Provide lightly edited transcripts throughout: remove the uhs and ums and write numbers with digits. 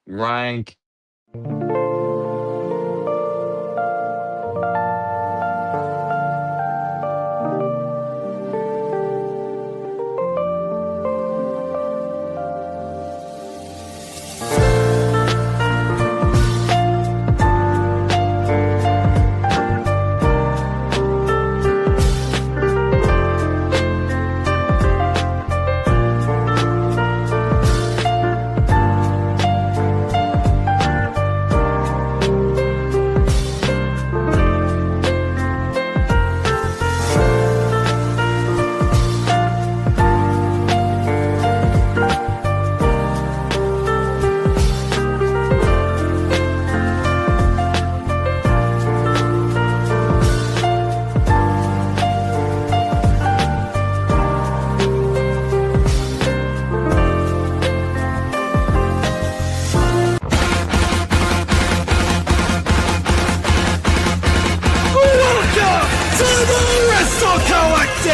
Ryan. Welcome to the Wrestle Collective!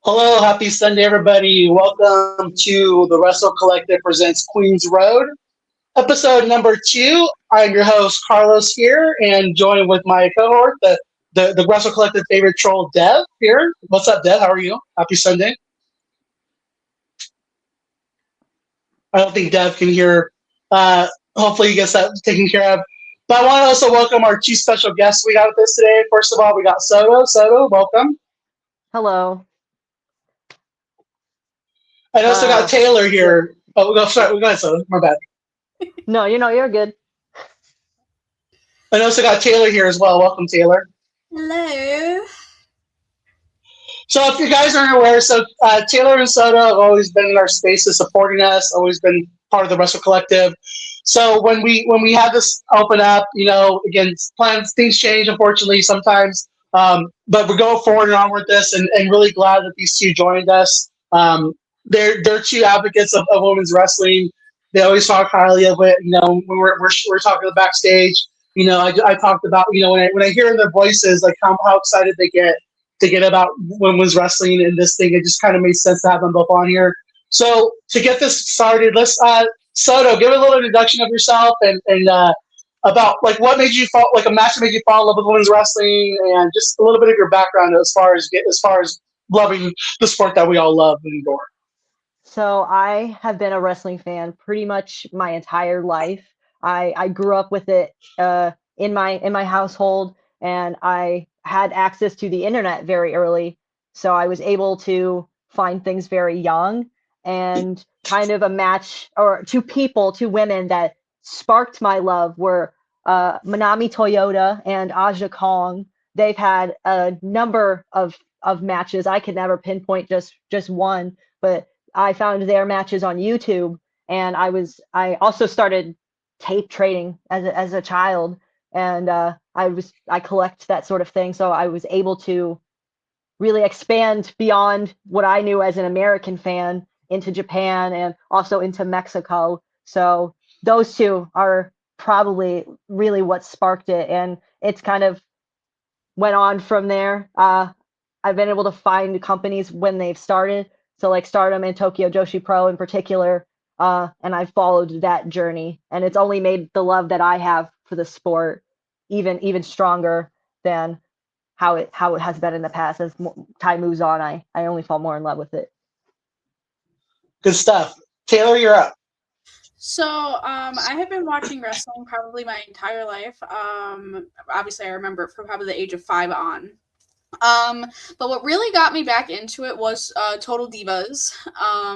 Hello, happy Sunday, everybody. Welcome to the Wrestle Collective presents Queens Road, episode number 2. I'm your host, Carlos, here, and joined with my cohort, the Wrestle Collective favorite troll, Dev, here. What's up, Dev? How are you? Happy Sunday. I don't think Dev can hear. Hopefully, he gets that taken care of. But I want to also welcome our 2 special guests we got with us today. First of all, we got Soto. Soto, welcome. Hello. I also got Taylor here. Oh, sorry, go ahead, Soto. My bad. No, you're good. I also got Taylor here as well. Welcome, Taylor. Hello. So if you guys aren't aware, Taylor and Soto have always been in our spaces supporting us, always been part of the Wrestle Collective. So when we had this open up, again, plans, things change, unfortunately, sometimes. But we're going forward and on with this, and really glad that these 2 joined us. They're 2 advocates of women's wrestling. They always talk highly of it. When we're talking the backstage. I talked about when I hear their voices, like how excited they get to get about women's wrestling and this thing. It just kind of makes sense to have them both on here. So to get this started, let's Soto, give a little introduction of yourself and about like what made you fall, like a match that made you fall in love with women's wrestling, and just a little bit of your background as far as loving the sport that we all love and adore. So I have been a wrestling fan pretty much my entire life. I grew up with it in my household, and I had access to the internet very early, so I was able to find things very young. And kind of a match, or 2 women that sparked my love were Manami Toyota and Aja Kong. They've had a number of matches. I could never pinpoint just one, but I found their matches on YouTube, and I also started tape trading as a child, and I collect that sort of thing, so I was able to really expand beyond what I knew as an American fan into Japan and also into Mexico. So those 2 are probably really what sparked it, and it's kind of went on from there. I've been able to find companies when they've started, so like Stardom and Tokyo Joshi Pro in particular, and I've followed that journey, and it's only made the love that I have for the sport even stronger than how it has been in the past. As time moves on, I only fall more in love with it. Good stuff. Taylor, you're up. So, I have been watching wrestling probably my entire life. Obviously, I remember it from probably the age of 5 on. But what really got me back into it was Total Divas.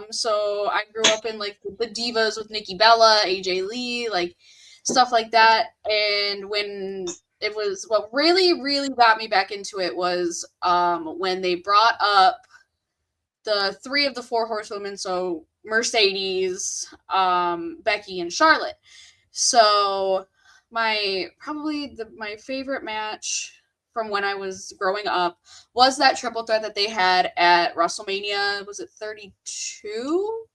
So I grew up in like the Divas with Nikki Bella, AJ Lee, like stuff like that. And when it was, what really got me back into it was when they brought up the 3 of the 4 horsewomen, so Mercedes, Becky, and Charlotte. So my favorite match from when I was growing up was that triple threat that they had at WrestleMania. Was it 32?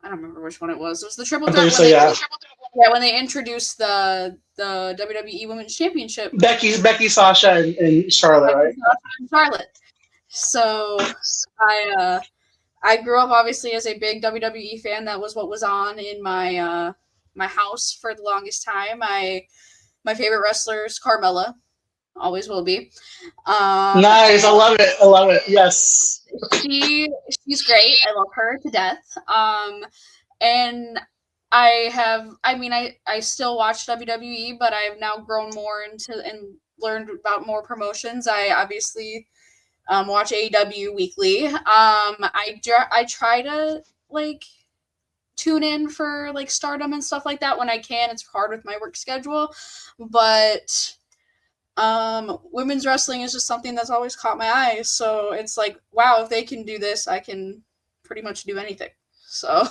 I don't remember which one it was. It was the triple I threat believe so, yeah. Yeah, when they introduced the WWE Women's Championship. Becky, Sasha, and Charlotte, right? Charlotte. So I grew up obviously as a big WWE fan. That was what was on in my my house for the longest time. My favorite wrestler is Carmella, always will be. Nice, I love it. I love it. Yes, she's great. I love her to death. And I still watch WWE, but I've now grown more into and learned about more promotions. I obviously watch AEW weekly. I try to like tune in for like Stardom and stuff like that when I can. It's hard with my work schedule, but women's wrestling is just something that's always caught my eye. So it's like, wow, if they can do this, I can pretty much do anything. So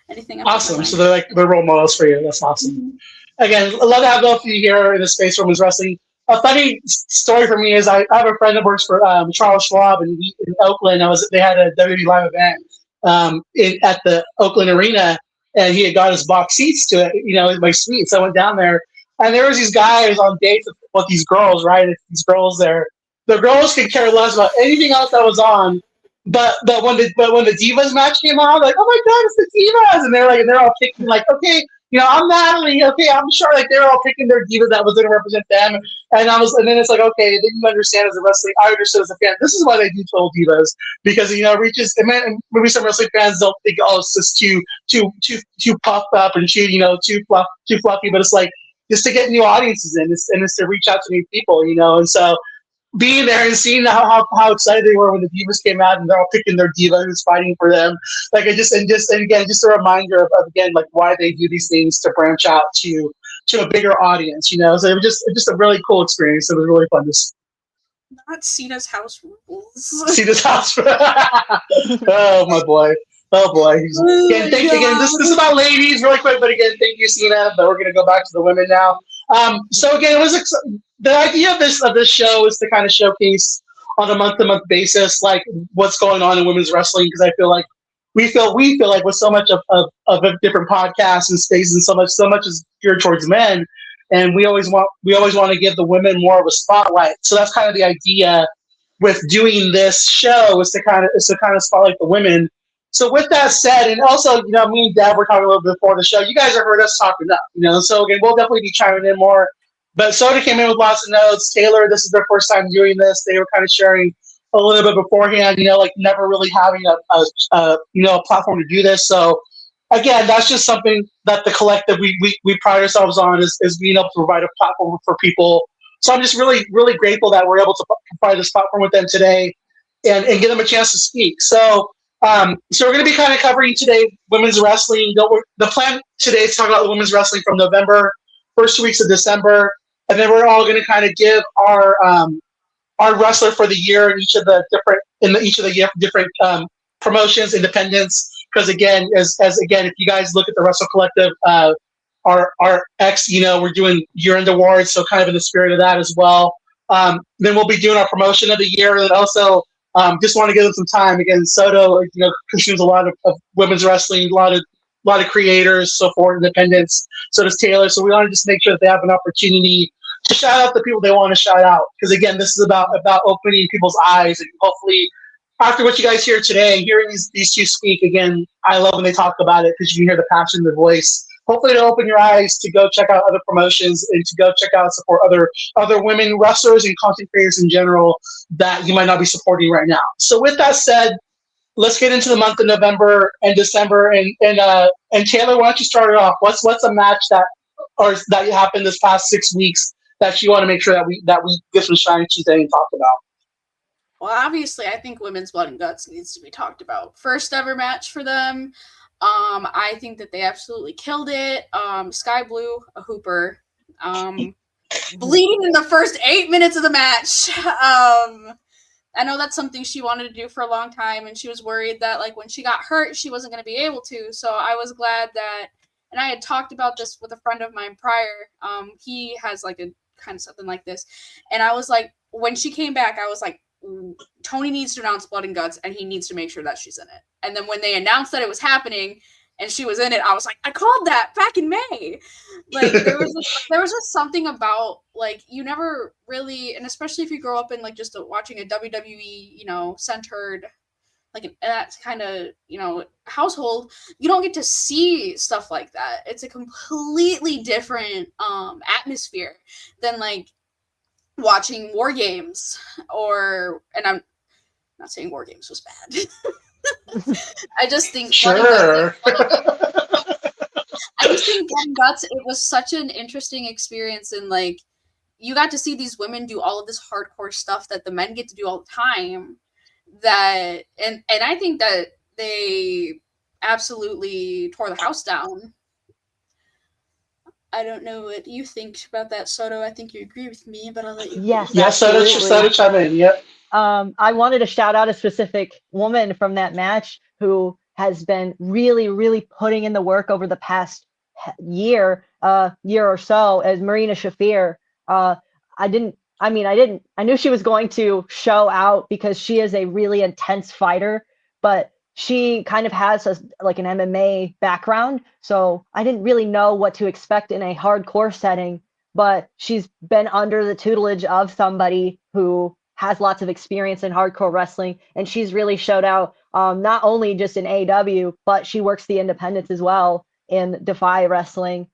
anything. Awesome. So they're role models for you. That's awesome. Mm-hmm. Again, I love to have both of you here in the space for women's wrestling. A funny story for me is I have a friend that works for Charles Schwab in Oakland. They had a WWE live event at the Oakland Arena, and he had got his box seats to it, in my suite. So I went down there, and there was these guys on dates with these girls, right? And these girls there, the girls could care less about anything else that was on. But when the Divas match came on, like, oh my God, it's the Divas, and they're all picking like, okay, I'm Natalie, okay, I'm sure, like they're all picking their Divas that was going to represent them, and then it's like, okay, then you understand as a wrestling, I understood as a fan, this is why they do Total Divas, because maybe some wrestling fans don't think, oh, it's just too puffed up and too fluffy, but it's like just to get new audiences in, and it's to reach out to new people, and so. Being there and seeing how excited they were when the Divas came out and they're all picking their diva who's fighting for them, like just a reminder of again like why they do these things to branch out to a bigger audience, So it was just a really cool experience. It was really fun to see. Not Cena's house rules. Cena's house. Oh my boy. Oh boy. Again, this is about ladies really quick, but again, thank you, Cena. But we're gonna go back to the women now. So again, it was the idea of this show is to kind of showcase on a month-to-month basis, like what's going on in women's wrestling, because I feel like we feel like with so much of a different podcasts and spaces, and so much is geared towards men, and we always want to give the women more of a spotlight. So that's kind of the idea with doing this show is to kind of spotlight the women. So with that said, and also, me and Deb were talking a little bit before the show. You guys have heard us talk enough, So again, we'll definitely be chiming in more. But Soda came in with lots of notes. Taylor, this is their first time doing this. They were kind of sharing a little bit beforehand, like never really having a platform to do this. So again, that's just something that the collective we pride ourselves on is being able to provide a platform for people. So I'm just really, really grateful that we're able to provide this platform with them today and give them a chance to speak. So we're going to be kind of covering today women's wrestling. The plan today is to talk about the women's wrestling from November, first 2 weeks of December. And then we're all going to kind of give our wrestler for the year in each of the different promotions, independents. Because again, as if you guys look at the Wrestle Collective, our we're doing year-end awards, so kind of in the spirit of that as well. Then we'll be doing our promotion of the year, and also just want to give them some time. Again, Soto, consumes a lot of women's wrestling, a lot of creators, so forth, independents. So does Taylor. So we want to just make sure that they have an opportunity to shout out the people they want to shout out. Because again, this is about opening people's eyes, and hopefully, after what you guys hear today, hearing these two speak again, I love when they talk about it because you can hear the passion in their voice. Hopefully, to open your eyes to go check out other promotions and to go check out and support other women wrestlers and content creators in general that you might not be supporting right now. So, with that said, let's get into the month of November and December. And Taylor, why don't you start it off? What's a match that happened this past 6 weeks that you want to make sure that we get some shiny Tuesday and talk about? Well, obviously, I think Women's Blood and Guts needs to be talked about. First ever match for them. I think that they absolutely killed it. Sky Blue, a hooper, bleeding in the first 8 minutes of the match. I know that's something she wanted to do for a long time, and she was worried that like when she got hurt, she wasn't going to be able to. So I was glad that, and I had talked about this with a friend of mine prior. He has like a kind of something like this, and I was like, when she came back, I was like, Tony needs to announce Blood and Guts, and he needs to make sure that she's in it. And then when they announced that it was happening, and she was in it, I was like, I called that back in May. Like there was just something about like you never really, and especially if you grow up in like just watching a WWE, centered like that kind of household, you don't get to see stuff like that. It's a completely different atmosphere than like watching War Games and I'm not saying War Games was bad. I just think Sure. I just think Blood and Guts, it was such an interesting experience, and like you got to see these women do all of this hardcore stuff that the men get to do all the time. That and I think that they absolutely tore the house down. I don't know what you think about that, Soto. I think you agree with me, but I'll let you. Yes, Yes, so absolutely. chime in. Yep. I wanted to shout out a specific woman from that match who has been really, really putting in the work over the past year or so, as Marina Shafir. I knew she was going to show out because she is a really intense fighter, but she kind of has like an MMA background, so I didn't really know what to expect in a hardcore setting, but she's been under the tutelage of somebody who has lots of experience in hardcore wrestling, and she's really showed out, not only just in AEW, but she works the independents as well in Defy Wrestling.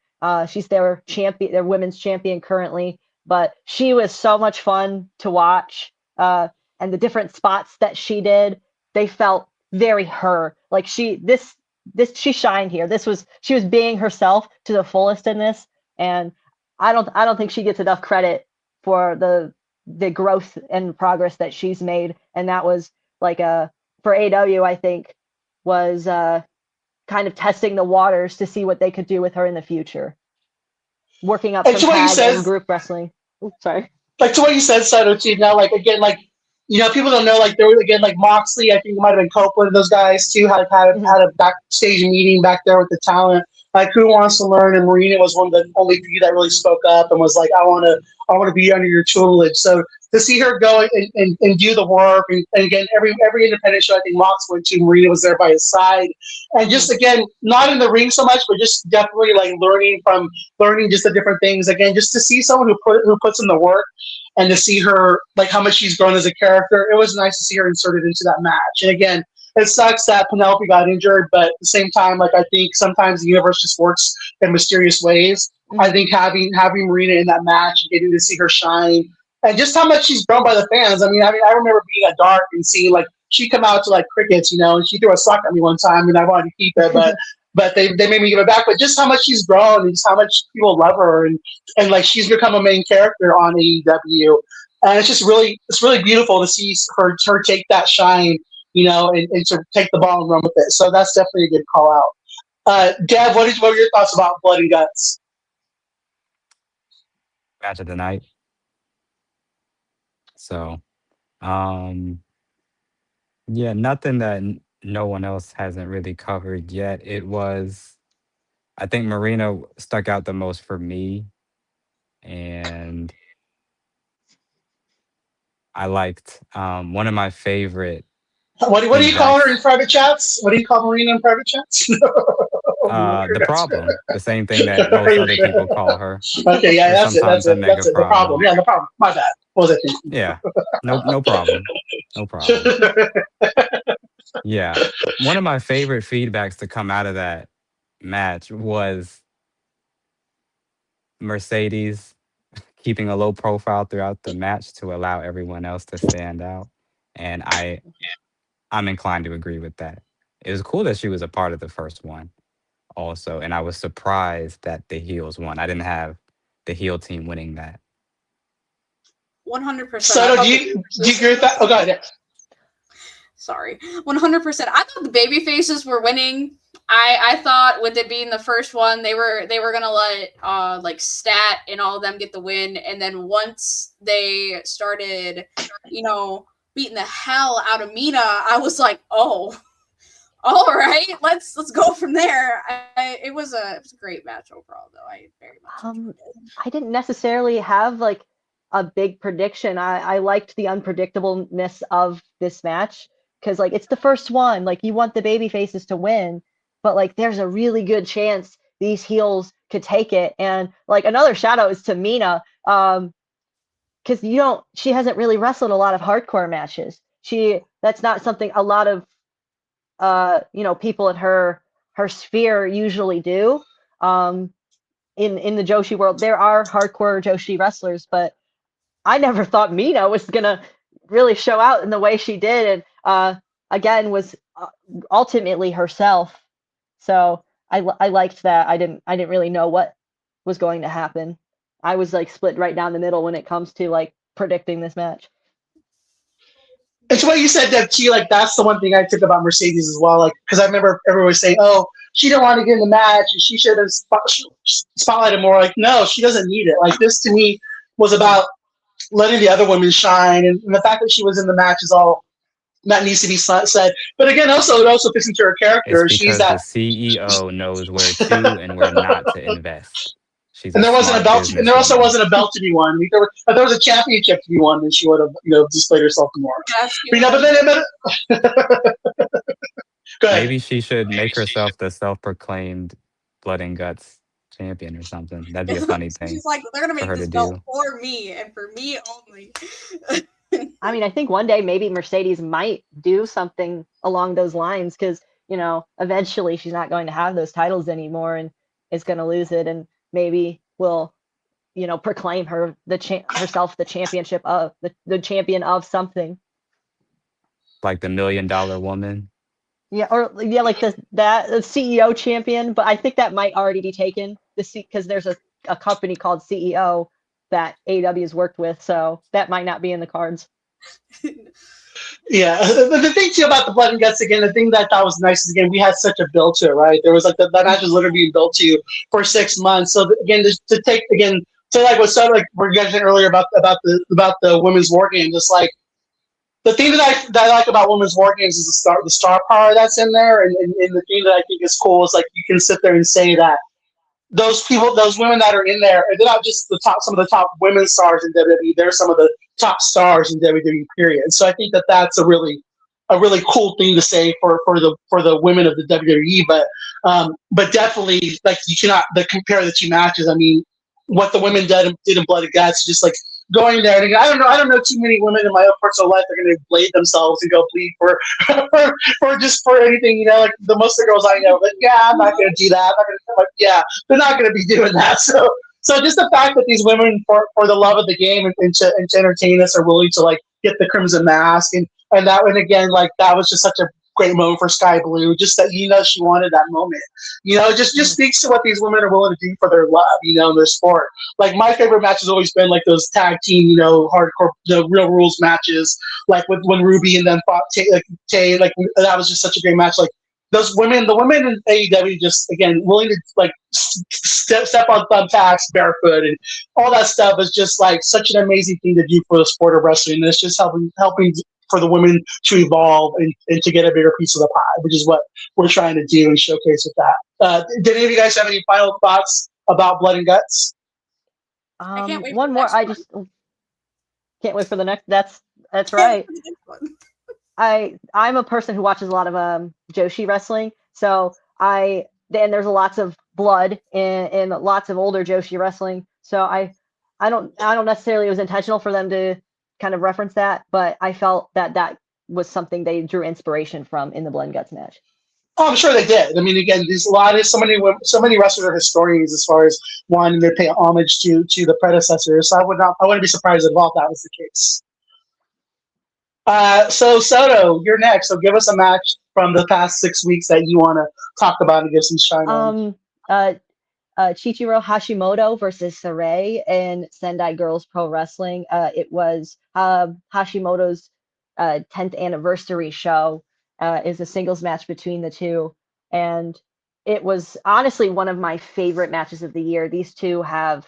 She's their champion, their women's champion currently, but she was so much fun to watch. And the different spots that she did, they felt very her. Like she shined here. She was being herself to the fullest in this, and I don't think she gets enough credit for the growth and progress that she's made. And that was like for AEW, I think was kind of testing the waters to see what they could do with her in the future. Working up some tag and group wrestling. Oops, sorry. Like to what you said, Sato, too. Now, like again, like people don't know, like there was again, like Moxley. I think it might have been Copeland. Those guys too had a backstage meeting back there with the talent. Like who wants to learn? And Marina was one of the only few that really spoke up and was like, I want to be under your tutelage. So to see her go and do the work, and again, every independent show I think Mox went to, Marina was there by his side, and just again, not in the ring so much, but just definitely like learning just the different things. Again, just to see someone who puts in the work, and to see her like how much she's grown as a character, it was nice to see her inserted into that match. And again, it sucks that Penelope got injured, but at the same time, like I think sometimes the universe just works in mysterious ways. Mm-hmm. I think having Marina in that match, getting to see her shine, and just how much she's grown by the fans. I mean, I remember being at Dark and seeing like she come out to like crickets, and she threw a sock at me one time, and I wanted to keep it, but they made me give it back. But just how much she's grown, and just how much people love her, and like she's become a main character on AEW, and it's really beautiful to see her take that shine, and to take the ball and run with it. So that's definitely a good call out. Dev, what are your thoughts about Blood and Guts? Match of the night. So, yeah, nothing that no one else hasn't really covered yet. I think Marina stuck out the most for me, and I liked one of my favorite. What do you call her in private chats? What do you call Marina in private chats? The problem. The same thing that most other people call her. Okay, yeah, that's it. The problem. Yeah, the problem. My bad. What was I thinking? Yeah, no problem. No problem. Yeah, one of my favorite feedbacks to come out of that match was Mercedes keeping a low profile throughout the match to allow everyone else to stand out, and I'm inclined to agree with that. It was cool that she was a part of the first one also, and I was surprised that the heels won. I didn't have the heel team winning that. 100%. So do you agree with that? Oh, go ahead. Sorry. 100%. I thought the baby faces were winning. I thought with it being the first one, they were gonna let like Stat and all of them get the win, and then once they started, beating the hell out of Mina, I was like, oh, all right, let's go from there. It was a great match overall, though. I very much enjoyed it. I didn't necessarily have like a big prediction. I liked the unpredictableness of this match because like it's the first one. Like you want the baby faces to win, but like there's a really good chance these heels could take it. And like another shout out is to Mina, because she hasn't really wrestled a lot of hardcore matches. That's not something a lot of people in her sphere usually do. In the Joshi world, there are hardcore Joshi wrestlers, but I never thought Mina was gonna really show out in the way she did, and again was ultimately herself. So I liked that. I didn't really know what was going to happen. I was like split right down the middle when it comes to like predicting this match. It's what you said that she like. That's the one thing I took about Mercedes as well. Like, because I remember everyone was saying, "Oh, she didn't want to get in the match, and she should have spotlighted more." Like, no, she doesn't need it. Like, this to me was about letting the other women shine, and the fact that she was in the match is all that needs to be said. But again, it also fits into her It's character. She's because the that, CEO knows where to and where not to invest. She's and a there wasn't a smart belt, and there also businesswoman. wasn't a belt to be won. If there was a championship to be won, then she would have displayed herself more. Yes, Go ahead. Maybe she should make herself the self-proclaimed Blood and Guts champion or something. That'd be a funny thing she's like, they're gonna for make her to this belt do. for me and for me only. I mean, I think one day maybe Mercedes might do something along those lines because, eventually she's not going to have those titles anymore and is going to lose it, and maybe will, proclaim herself the championship of the champion of something. Like the $1 Million Woman. Yeah, or yeah, like the CEO champion, but I think that might already be taken because there's a company called CEO that AEW has worked with, so that might not be in the cards. Yeah, the thing too about the Blood and Guts again, the thing that I thought was nice is again we had such a build to it, right? There was like that match was literally being built to for 6 months. So again, to take again to like what like we mentioned earlier about the women's war games, just like the thing that I like about women's war games is the star power that's in there, and the thing that I think is cool is like you can sit there and say that those women that are in there, they're not just some of the top women stars in WWE. They're some of the top stars in WWE. Period. So I think that that's a really cool thing to say for the women of the WWE. But definitely like you cannot compare the two matches. I mean, what the women did in Blood and Guts, just like going there. And I don't know too many women in my own personal life that are going to blade themselves and go bleed for for anything. Like the most of the girls I know, but yeah, I'm not going to do that. I'm not going to yeah, they're not going to be doing that. So just the fact that these women, for the love of the game and to entertain us, are willing to like get the Crimson Mask and again, like that was just such a great moment for Sky Blue. Just that she wanted that moment. Just speaks to what these women are willing to do for their love. In their sport. Like my favorite match has always been like those tag team, hardcore, Real Rules matches. Like when Ruby and then fought Tay, like that was just such a great match. Like those women, the women in AEW, just again willing to like step on thumbtacks barefoot and all that stuff is just like such an amazing thing to do for the sport of wrestling. And it's just helping for the women to evolve and to get a bigger piece of the pie, which is what we're trying to do and showcase with that. Did any of you guys have any final thoughts about Blood and Guts? I can't wait. One more. I just can't wait for the next. That's right. I'm a person who watches a lot of Joshi wrestling, so there's lots of blood in lots of older Joshi wrestling. So I don't necessarily it was intentional for them to kind of reference that, but I felt that was something they drew inspiration from in the Blood and Guts match. Oh, I'm sure they did. I mean, again, there's so many wrestlers are historians as far as wanting to pay homage to the predecessors. So I wouldn't be surprised at all if that was the case. So Soto, you're next. So give us a match from the past 6 weeks that you want to talk about and give some shine on. Chichiro Hashimoto versus Sarai in Sendai Girls Pro Wrestling. It was Hashimoto's 10th anniversary show. Is a singles match between the two, and it was honestly one of my favorite matches of the year. These two have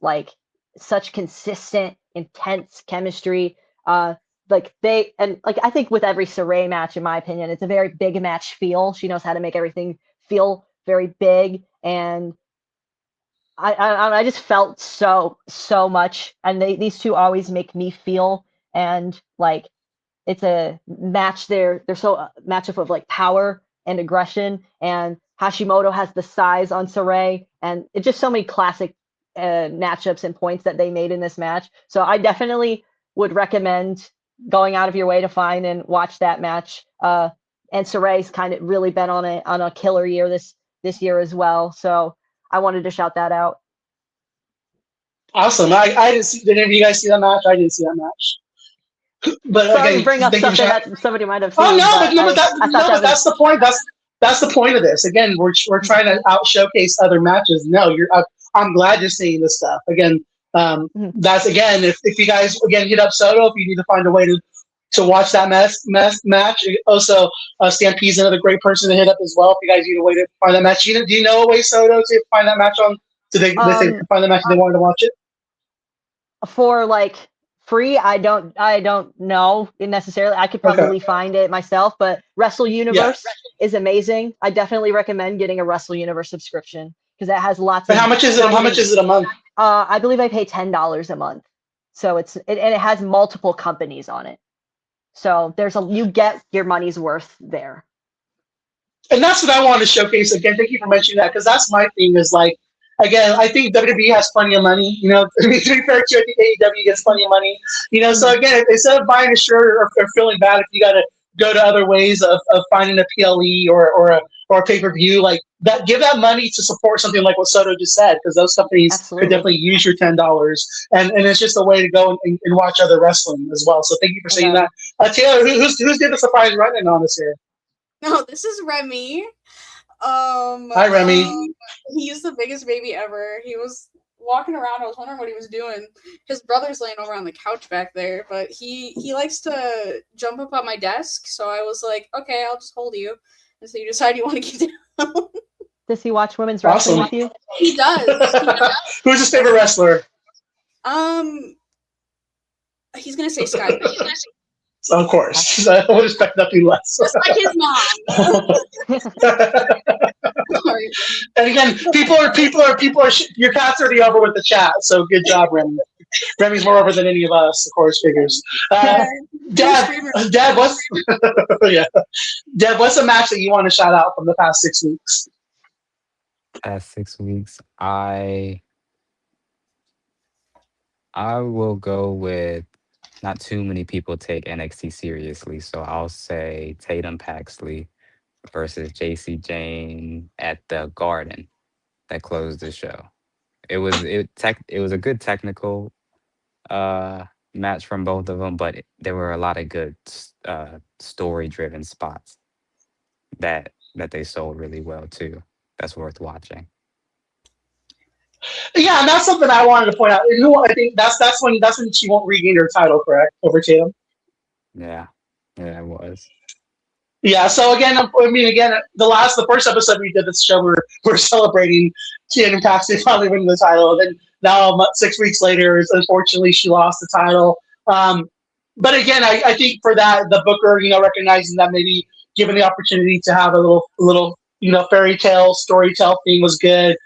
like such consistent, intense chemistry. I think with every Sarai match, in my opinion, it's a very big match feel. She knows how to make everything feel very big, and I just felt so much. And these two always make me feel, and like it's a match. They're so matchup of like power and aggression, and Hashimoto has the size on Saray, and it's just so many classic matchups and points that they made in this match. So I definitely would recommend going out of your way to find and watch that match. And Saray's kind of really been on a killer year this year as well. So I wanted to shout that out. Awesome. I didn't see. Did any of you guys see that match? I didn't see that match. But Sorry again, to bring up thank you for something that somebody might have seen. Oh no, but but that's the point. That's the point of this. Again, we're trying to out showcase other matches. No, I'm glad you're seeing this stuff. Again, that's again. If you guys again hit up Soto, if you need to find a way to watch that match. Also, Stampede's another great person to hit up as well. If you guys need a way to find that match, do you know a way, Soto, to find that match on? Do they find the match and they wanted to watch it? For like free, I don't know necessarily. I could probably find it myself, but Wrestle Universe is amazing. I definitely recommend getting a Wrestle Universe subscription because it has lots of. How much is it? How much is it a month? I believe I pay $10 a month, so and it has multiple companies on it. So you get your money's worth there. And that's what I want to showcase again. Thank you for mentioning that because that's my thing. Is like again, I think WWE has plenty of money. You know, to be fair to, I think AEW gets plenty of money. You know, so again, instead of buying a shirt or feeling bad if you got to go to other ways of finding a PLE or a pay-per-view, like that, give that money to support something like what Soto just said, because those companies could definitely use your $10, and it's just a way to go and watch other wrestling as well. So thank you for saying that. Taylor, who's did the surprise running on us here? No, this is Remy. Hi, Remy. He's the biggest baby ever. He was walking around. I was wondering what he was doing. His brother's laying over on the couch back there, but he likes to jump up on my desk. So I was like, okay, I'll just hold you. And so you decide you want to get down. Does he watch women's wrestling with you? He does. Who's his favorite wrestler? He's gonna say Sky. Of course, I would expect nothing less. Just like his mom. Sorry. And again, people are. Your cat's already over with the chat, so good job, Remy. Remy's more over than any of us, of course. Figures. Dad, what's Dad? What's a match that you want to shout out from the past 6 weeks? Past 6 weeks, I will go with. Not too many people take NXT seriously, so I'll say Tatum Paxley versus JC Jane at the Garden that closed the show. It was a good technical match from both of them, but there were a lot of good story-driven spots that they sold really well too. That's worth watching. Yeah, and that's something I wanted to point out. I think that's when she won't regain her title, correct, over Tatum. Yeah, it was. Yeah. So again, the first episode we did this show, we're celebrating Tatum Paxley finally winning the title. And then now 6 weeks later, unfortunately, she lost the title. But again, I think for that, the booker, recognizing that maybe given the opportunity to have a little fairy tale storytell thing was good.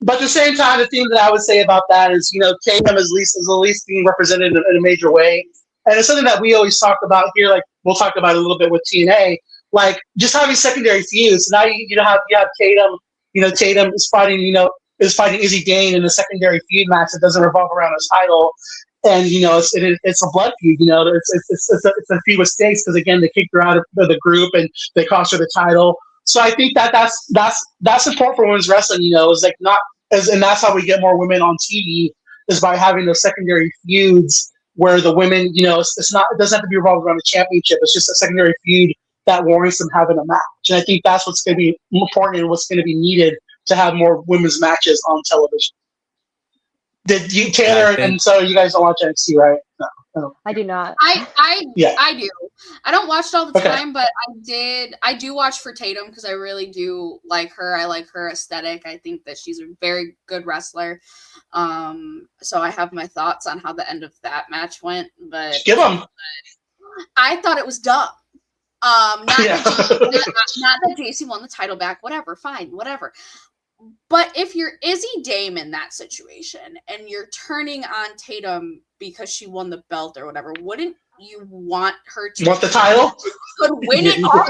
But at the same time, the thing that I would say about that is, Tatum is at least being represented in a major way. And it's something that we always talk about here, like we'll talk about a little bit with TNA, like just having secondary feuds. Now you have Tatum, Tatum is fighting Izzy Dane in a secondary feud match that doesn't revolve around his title. And, it's a blood feud, it's a feud with stakes because, again, they kicked her out of the group and they cost her the title. So I think that's important for women's wrestling, is like and that's how we get more women on TV is by having those secondary feuds where the women, it doesn't have to be revolved around a championship. It's just a secondary feud that warrants them having a match. And I think that's what's going to be important and what's going to be needed to have more women's matches on television. Did you, Taylor, and so you guys don't watch NXT, right? No. I do not. I do. I don't watch it all the time, but I do watch for Tatum because I really do like her. I like her aesthetic. I think that she's a very good wrestler. So I have my thoughts on how the end of that match went, but give them. I thought it was dumb. Not that JC won the title back. Whatever, fine, whatever. But if you're Izzy Dame in that situation and you're turning on Tatum because she won the belt or whatever, wouldn't you want her to Want the title? could win it all?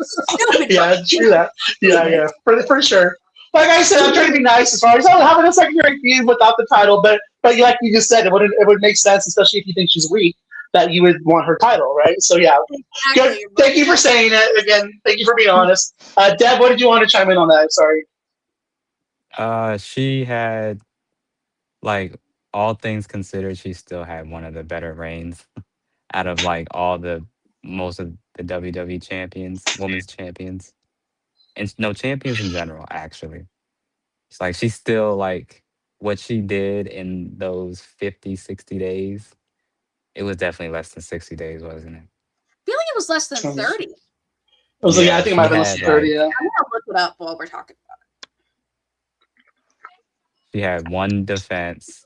Stupid. Yeah, true that. Yeah, for sure. Like I said, I'm trying to be nice as far as having a secondary feud without the title, but like you just said, it would make sense, especially if you think she's weak, that you would want her title, right? So yeah, good. Exactly. Thank you for saying it again. Thank you for being honest. Deb, what did you want to chime in on that? Sorry. She had, like, all things considered, she still had one of the better reigns out of like all the most of the WWE champions, women's champions, and no champions in general. Actually, it's like she's still like what she did in those 50, 60 days. It was definitely less than 60 days, wasn't it? I feel like it was less than 30. I was like, yeah, I think it might have been she less than had, 30. like, Yeah. I'm gonna look it up while we're talking about She had one defense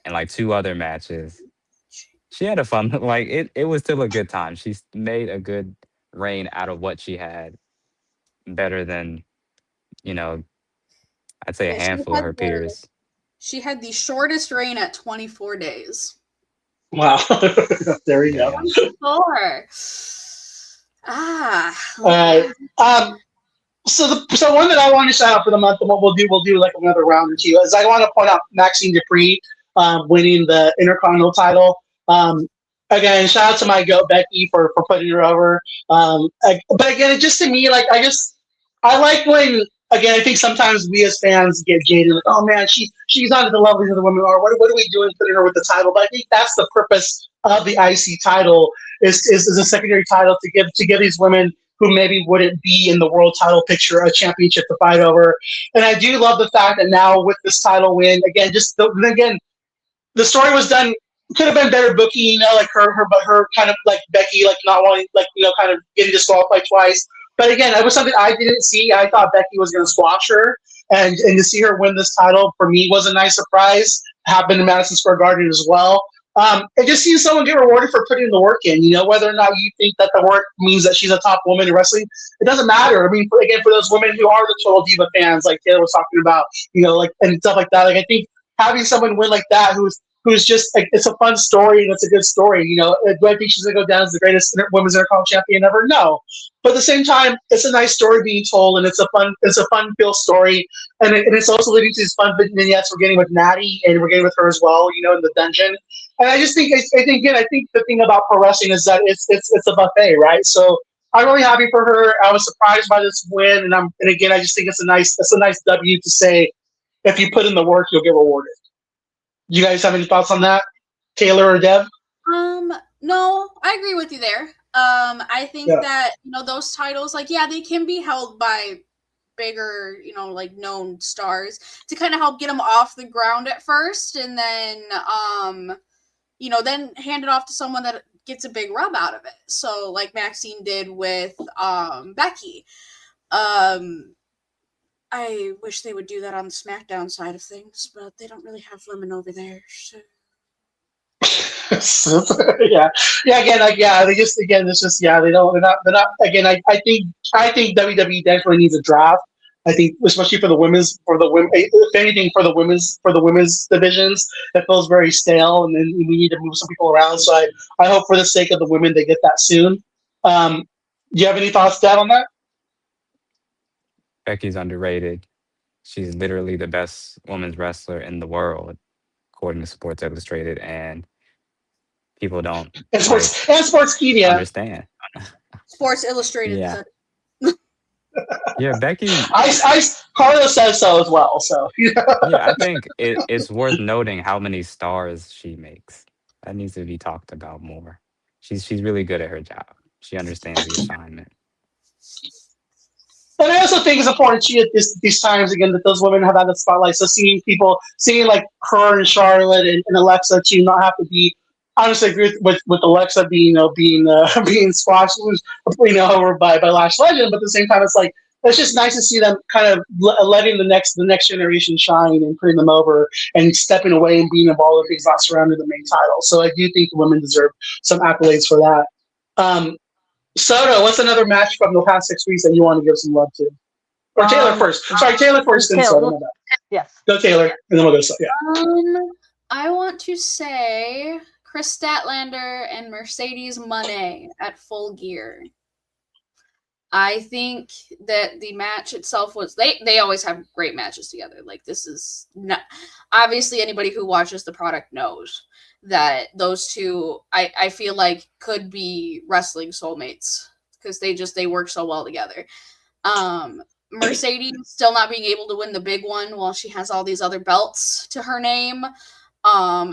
and like two other matches. She had a fun like it was still a good time. She made a good reign out of what she had, better than, you know, I'd say a it. handful of her peers. She had the shortest reign at 24 days. Wow. There you go. Damn. 24. Ah. All right. So one that I want to shout out for the month, and what we'll do like another round or two, is I want to point out Maxine Dupree winning the Intercontinental title. Again, shout out to my goat Becky for putting her over. But again, it just to me, like I like when, again, I think sometimes we as fans get jaded, like, oh man, she's not at the level of the women are. What are we doing putting her with the title? But I think that's the purpose of the IC title is a secondary title to give these women who maybe wouldn't be in the world title picture a championship to fight over. And I do love the fact that now with this title win, again, the story was done, could have been better booking, like her kind of like Becky, like not wanting, like, kind of getting disqualified twice. But again, it was something I didn't see. I thought Becky was going to squash her, and to see her win this title for me was a nice surprise. Happened in Madison Square Garden as well. And just seeing someone get rewarded for putting the work in, whether or not you think that the work means that she's a top woman in wrestling, it doesn't matter. I mean, for those women who are the total diva fans, like Taylor was talking about, like, and stuff like that, like, I think having someone win like that who's just like, it's a fun story and it's a good story. Do I think she's gonna go down as the greatest women's Intercontinental champion ever? No. But at the same time, it's a nice story being told, and it's a fun feel story, and it's also leading to these fun vignettes we're getting with Natty, and we're getting with her as well, in the dungeon. And I just think, I think the thing about pro wrestling is that it's a buffet, right? So I'm really happy for her. I was surprised by this win, and again, I just think it's a nice W to say, if you put in the work, you'll get rewarded. Do you guys have any thoughts on that, Taylor or Deb? No, I agree with you there. I think that, those titles, like, yeah, they can be held by bigger, like, known stars to kind of help get them off the ground at first, and then, then hand it off to someone that gets a big rub out of it. So, like Maxine did with Becky. I wish they would do that on the SmackDown side of things, but they don't really have women over there. So. yeah. They just, again, it's just, they're not. Again, I think WWE definitely needs a draft. I think, especially for the women's, if anything, for the women's divisions, it feels very stale, and then we need to move some people around. So I hope, for the sake of the women, they get that soon. Do you have any thoughts, Dad, on that? Becky's underrated. She's literally the best women's wrestler in the world, according to Sports Illustrated, and people don't and sports media understand. Sports Illustrated. Yeah. Yeah, Becky. Carlos says so as well. So yeah, I think it's worth noting how many stars she makes. That needs to be talked about more. She's really good at her job. She understands the assignment. And I also think it's important too at these times, again, that those women have had the spotlight. So seeing like her and Charlotte and Alexa too not have to be. Honestly, agree with Alexa being squashed, over by Lash Legend. But at the same time, it's just nice to see them kind of letting the next generation shine and putting them over and stepping away and being involved if he's not surrounded the main title. So I do think the women deserve some accolades for that. Soto, what's another match from the past 6 weeks that you want to give some love to? Or Taylor first. Sorry, Taylor first, then Soda. Yes. Go Taylor, and then we'll go Soda. Yeah. I want to say Chris Statlander and Mercedes Moné at Full Gear. I think that the match itself was they always have great matches together. Like, this is not obviously anybody who watches the product knows that those two I feel like could be wrestling soulmates because they work so well together. Mercedes still not being able to win the big one while she has all these other belts to her name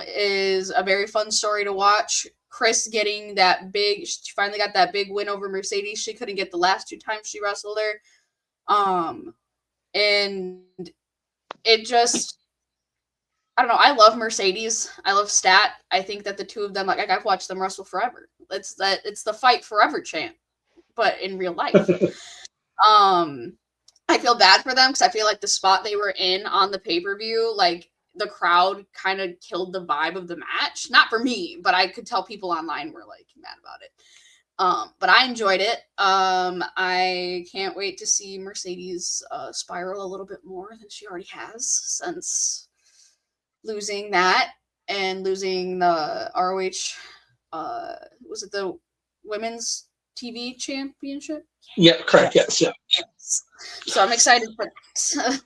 is a very fun story to watch. Chris getting that she finally got that big win over Mercedes. She couldn't get the last 2 times she wrestled her. And it just, I don't know. I love Mercedes. I love Stat. I think that the two of them, like I've watched them wrestle forever. It's the fight forever chant, but in real life. I feel bad for them because I feel like the spot they were in on the pay-per-view, like, the crowd kind of killed the vibe of the match. Not for me, but I could tell people online were like mad about it. But I enjoyed it. I can't wait to see Mercedes spiral a little bit more than she already has since losing that and losing the ROH. Was it the women's TV championship? Yeah, correct. Yes, yeah. So I'm excited for that.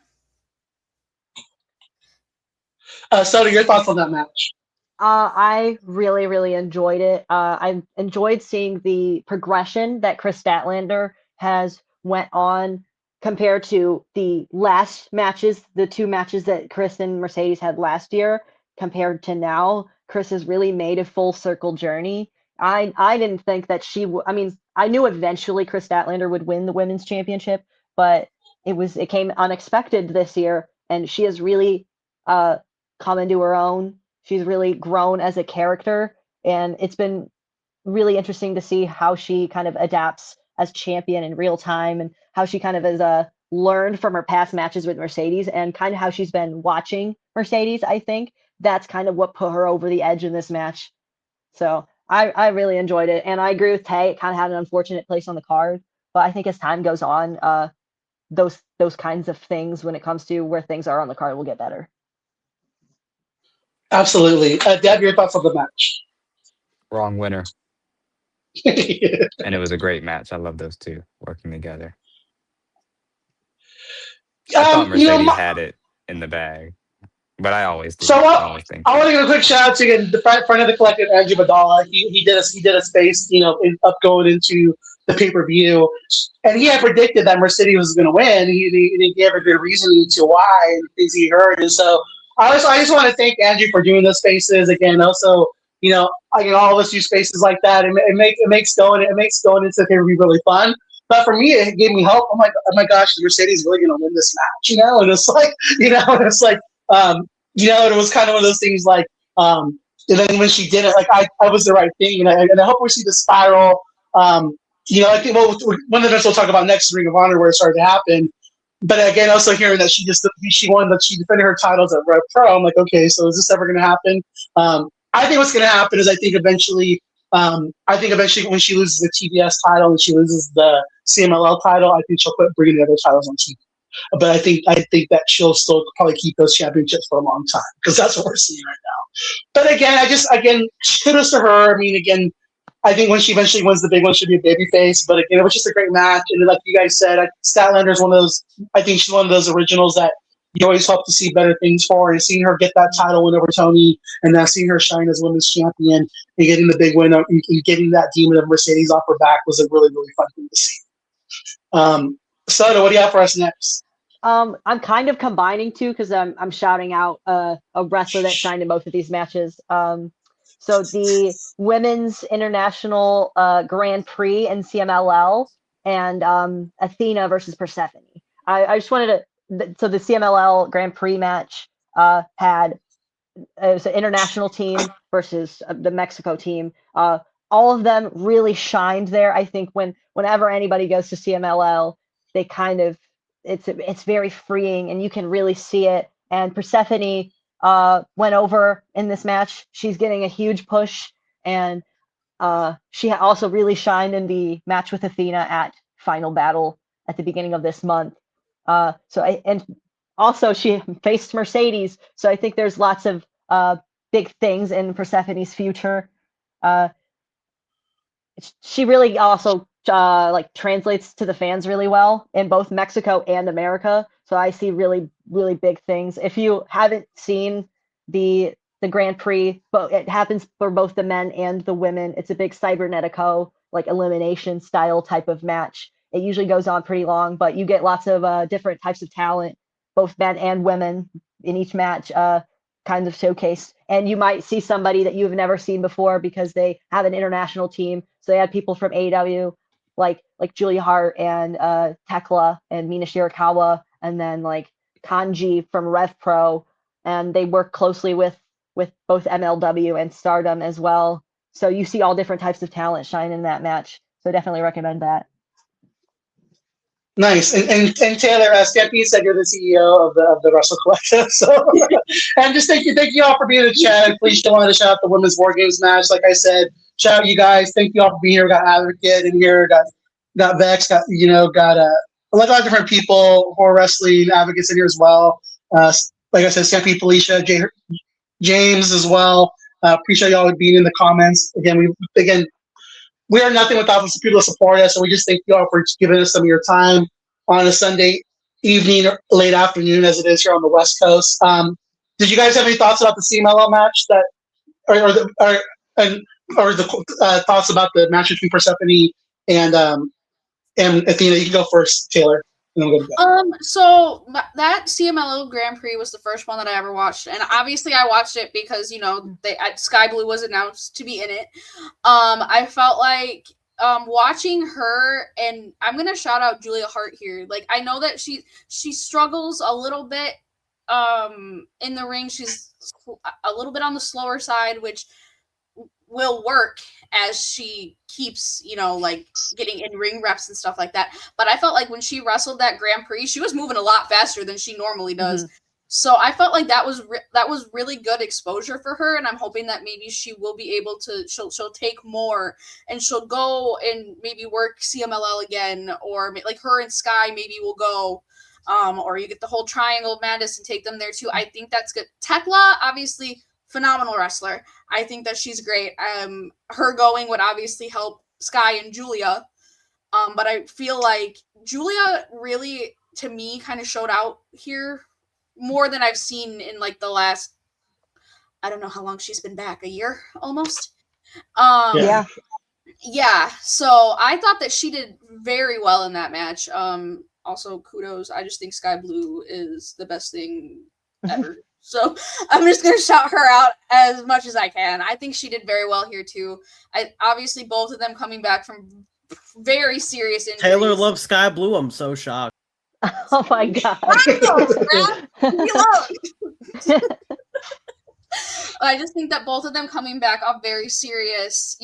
Soda, your thoughts on that match? I really, really enjoyed it. I enjoyed seeing the progression that Chris Statlander has went on compared to the last matches, the 2 matches that Chris and Mercedes had last year, compared to now. Chris has really made a full circle journey. I didn't think that I mean, I knew eventually Chris Statlander would win the women's championship, but it came unexpected this year, and she has really come into her own. She's really grown as a character, and it's been really interesting to see how she kind of adapts as champion in real time and how she kind of has learned from her past matches with Mercedes and kind of how she's been watching Mercedes. I think that's kind of what put her over the edge in this match. So I really enjoyed it, and I agree with Tay. It kind of had an unfortunate place on the card, but I think as time goes on, those kinds of things when it comes to where things are on the card will get better. Absolutely. Deb, your thoughts on the match? Wrong winner. And it was a great match. I love those two working together. I thought Mercedes had it in the bag, but I always do. So I want to give a quick shout out to again the friend of the collective, Andrew Badala. He did a space, up going into the pay-per-view, and he had predicted that Mercedes was going to win. He gave a good reasoning to why and things he heard, and so. I just want to thank Andrew for doing those spaces again. Also, all of us do spaces like that. It makes going into the pay-per-view really fun. But for me, it gave me hope. Oh my gosh, is Mercedes really going to win this match? And it's like, it was kind of one of those things like, and then when she did it, like I was the right thing, and I hope we see the spiral. I think one of the events we'll talk about next, Ring of Honor, where it started to happen. But again, also hearing that she defended her titles at Rev Pro, I'm like, okay, so is this ever going to happen? I think what's going to happen is I think eventually when she loses the TBS title and she loses the CMLL title, I think she'll quit bringing the other titles on TV. But I think that she'll still probably keep those championships for a long time because that's what we're seeing right now. But again, kudos to her. I mean, again, I think when she eventually wins the big one, she'll be a babyface. But again, it was just a great match. And like you guys said, Statlander is one of those. I think she's one of those originals that you always hope to see better things for. And seeing her get that title win over Tony, and now seeing her shine as women's champion and getting the big win and getting that demon of Mercedes off her back was a really, really fun thing to see. Soda, what do you have for us next? I'm kind of combining two because I'm shouting out a wrestler that shined in both of these matches. So the Women's International Grand Prix in CMLL and Athena versus Persephone. I just wanted to, so the CMLL Grand Prix match had, it was an international team versus the Mexico team. All of them really shined there. I think whenever anybody goes to CMLL, they kind of, it's very freeing and you can really see it. And Persephone went over in this match. She's getting a huge push, and she also really shined in the match with Athena at Final Battle at the beginning of this month. And also she faced Mercedes, so I think there's lots of big things in Persephone's future. She really also like translates to the fans really well in both Mexico and America. So I see really, really big things. If you haven't seen the Grand Prix, but it happens for both the men and the women. It's a big Cybernetico like elimination style type of match. It usually goes on pretty long, but you get lots of different types of talent, both men and women, in each match. Kind of showcase, and you might see somebody that you've never seen before because they have an international team. So they had people from AEW like Julia Hart and Tekla and Mina Shirakawa, and then like Kanji from Rev Pro, and they work closely with both MLW and Stardom as well. So you see all different types of talent shine in that match. So definitely recommend that. Nice. And Taylor, Steppy said you're the CEO of the Wrestle Collective. So, and just thank you all for being in the chat. And please wanted to shout out the women's War Games match. Like I said, shout out you guys. Thank you all for being here. We got Advocate in here. Got Vex. Got a lot of different people who are wrestling advocates in here as well. Like I said, Steppy, Felicia, James as well. Appreciate y'all being in the comments. We are nothing without the people to support us, so we just thank you all for giving us some of your time on a Sunday evening or late afternoon, as it is here on the West Coast. Did you guys have any thoughts about the CMLL match or the thoughts about the match between Persephone and Athena? You can go first, Taylor. So that CMLL Grand Prix was the first one that I ever watched, and obviously I watched it because Sky Blue was announced to be in it. I felt like watching her, and I'm gonna shout out Julia Hart here. Like, I know that she struggles a little bit in the ring. She's a little bit on the slower side, which will work as she keeps, like getting in ring reps and stuff like that. But I felt like when she wrestled that Grand Prix, she was moving a lot faster than she normally does. Mm-hmm. So I felt like that was really good exposure for her, and I'm hoping that maybe she will be able to. She'll take more, and she'll go and maybe work CMLL again, or like her and Sky maybe will go. Or you get the whole Triangle of Madness and take them there too. I think that's good. Tekla, obviously, phenomenal wrestler. I think that she's great. Her going would obviously help Sky and Julia. But I feel like Julia really, to me, kind of showed out here more than I've seen in like the last, I don't know how long she's been back, a year almost. Yeah. So I thought that she did very well in that match. Also, kudos. I just think Sky Blue is the best thing ever. So I'm just going to shout her out as much as I can. I think she did very well here too. Obviously, both of them coming back from very serious injuries. Taylor loves Sky Blue. I'm so shocked. Oh my God. I just think that both of them coming back off very serious,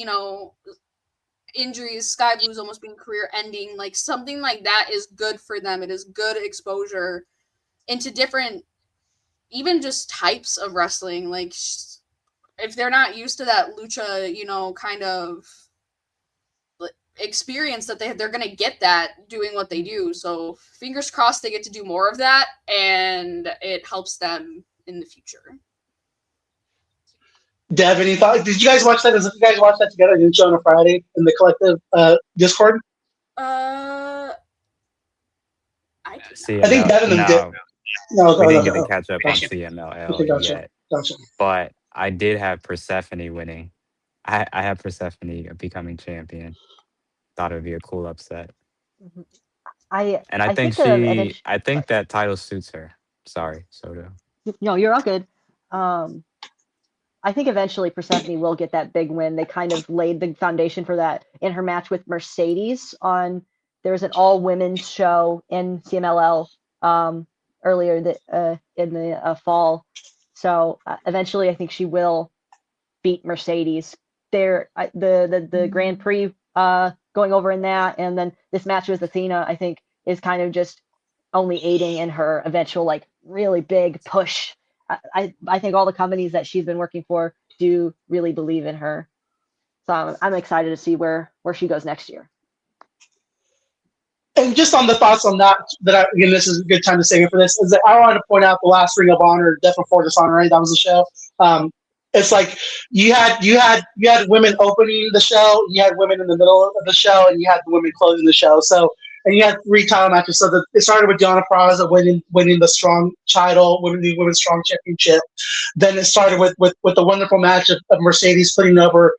injuries, Sky Blue's almost being career ending, like something like that is good for them. It is good exposure into different, even just types of wrestling. Like, if they're not used to that lucha, kind of experience that they're going to get that doing what they do. So fingers crossed they get to do more of that, and it helps them in the future. Dev, any thoughts? Did you guys watch that? Did you guys watch that together? Didn't you on a Friday in the collective Discord? I think Dev and them did. No, we didn't get to catch up on CMLL yet. Gotcha. But I did have Persephone winning. I had Persephone becoming champion. Thought it would be a cool upset. I think that title suits her. Sorry, Soto. No, you're all good. I think eventually Persephone will get that big win. They kind of laid the foundation for that in her match with Mercedes there was an all women's show in CMLL earlier in the fall. So eventually I think she will beat Mercedes. The Grand Prix going over in that, and then this match with Athena, I think, is kind of just only aiding in her eventual like really big push. I think all the companies that she's been working for do really believe in her. So I'm excited to see where she goes next year. And just on the thoughts on that, again, this is a good time to save it for this. Is that I wanted to point out the last Ring of Honor, Death Before Dishonor, right? That was the show. It's like you had women opening the show, you had women in the middle of the show, and you had the women closing the show. So, and you had 3 title matches. So it started with Deonna Purrazzo winning the strong title, winning the women's strong championship. Then it started with the wonderful match of Mercedes putting over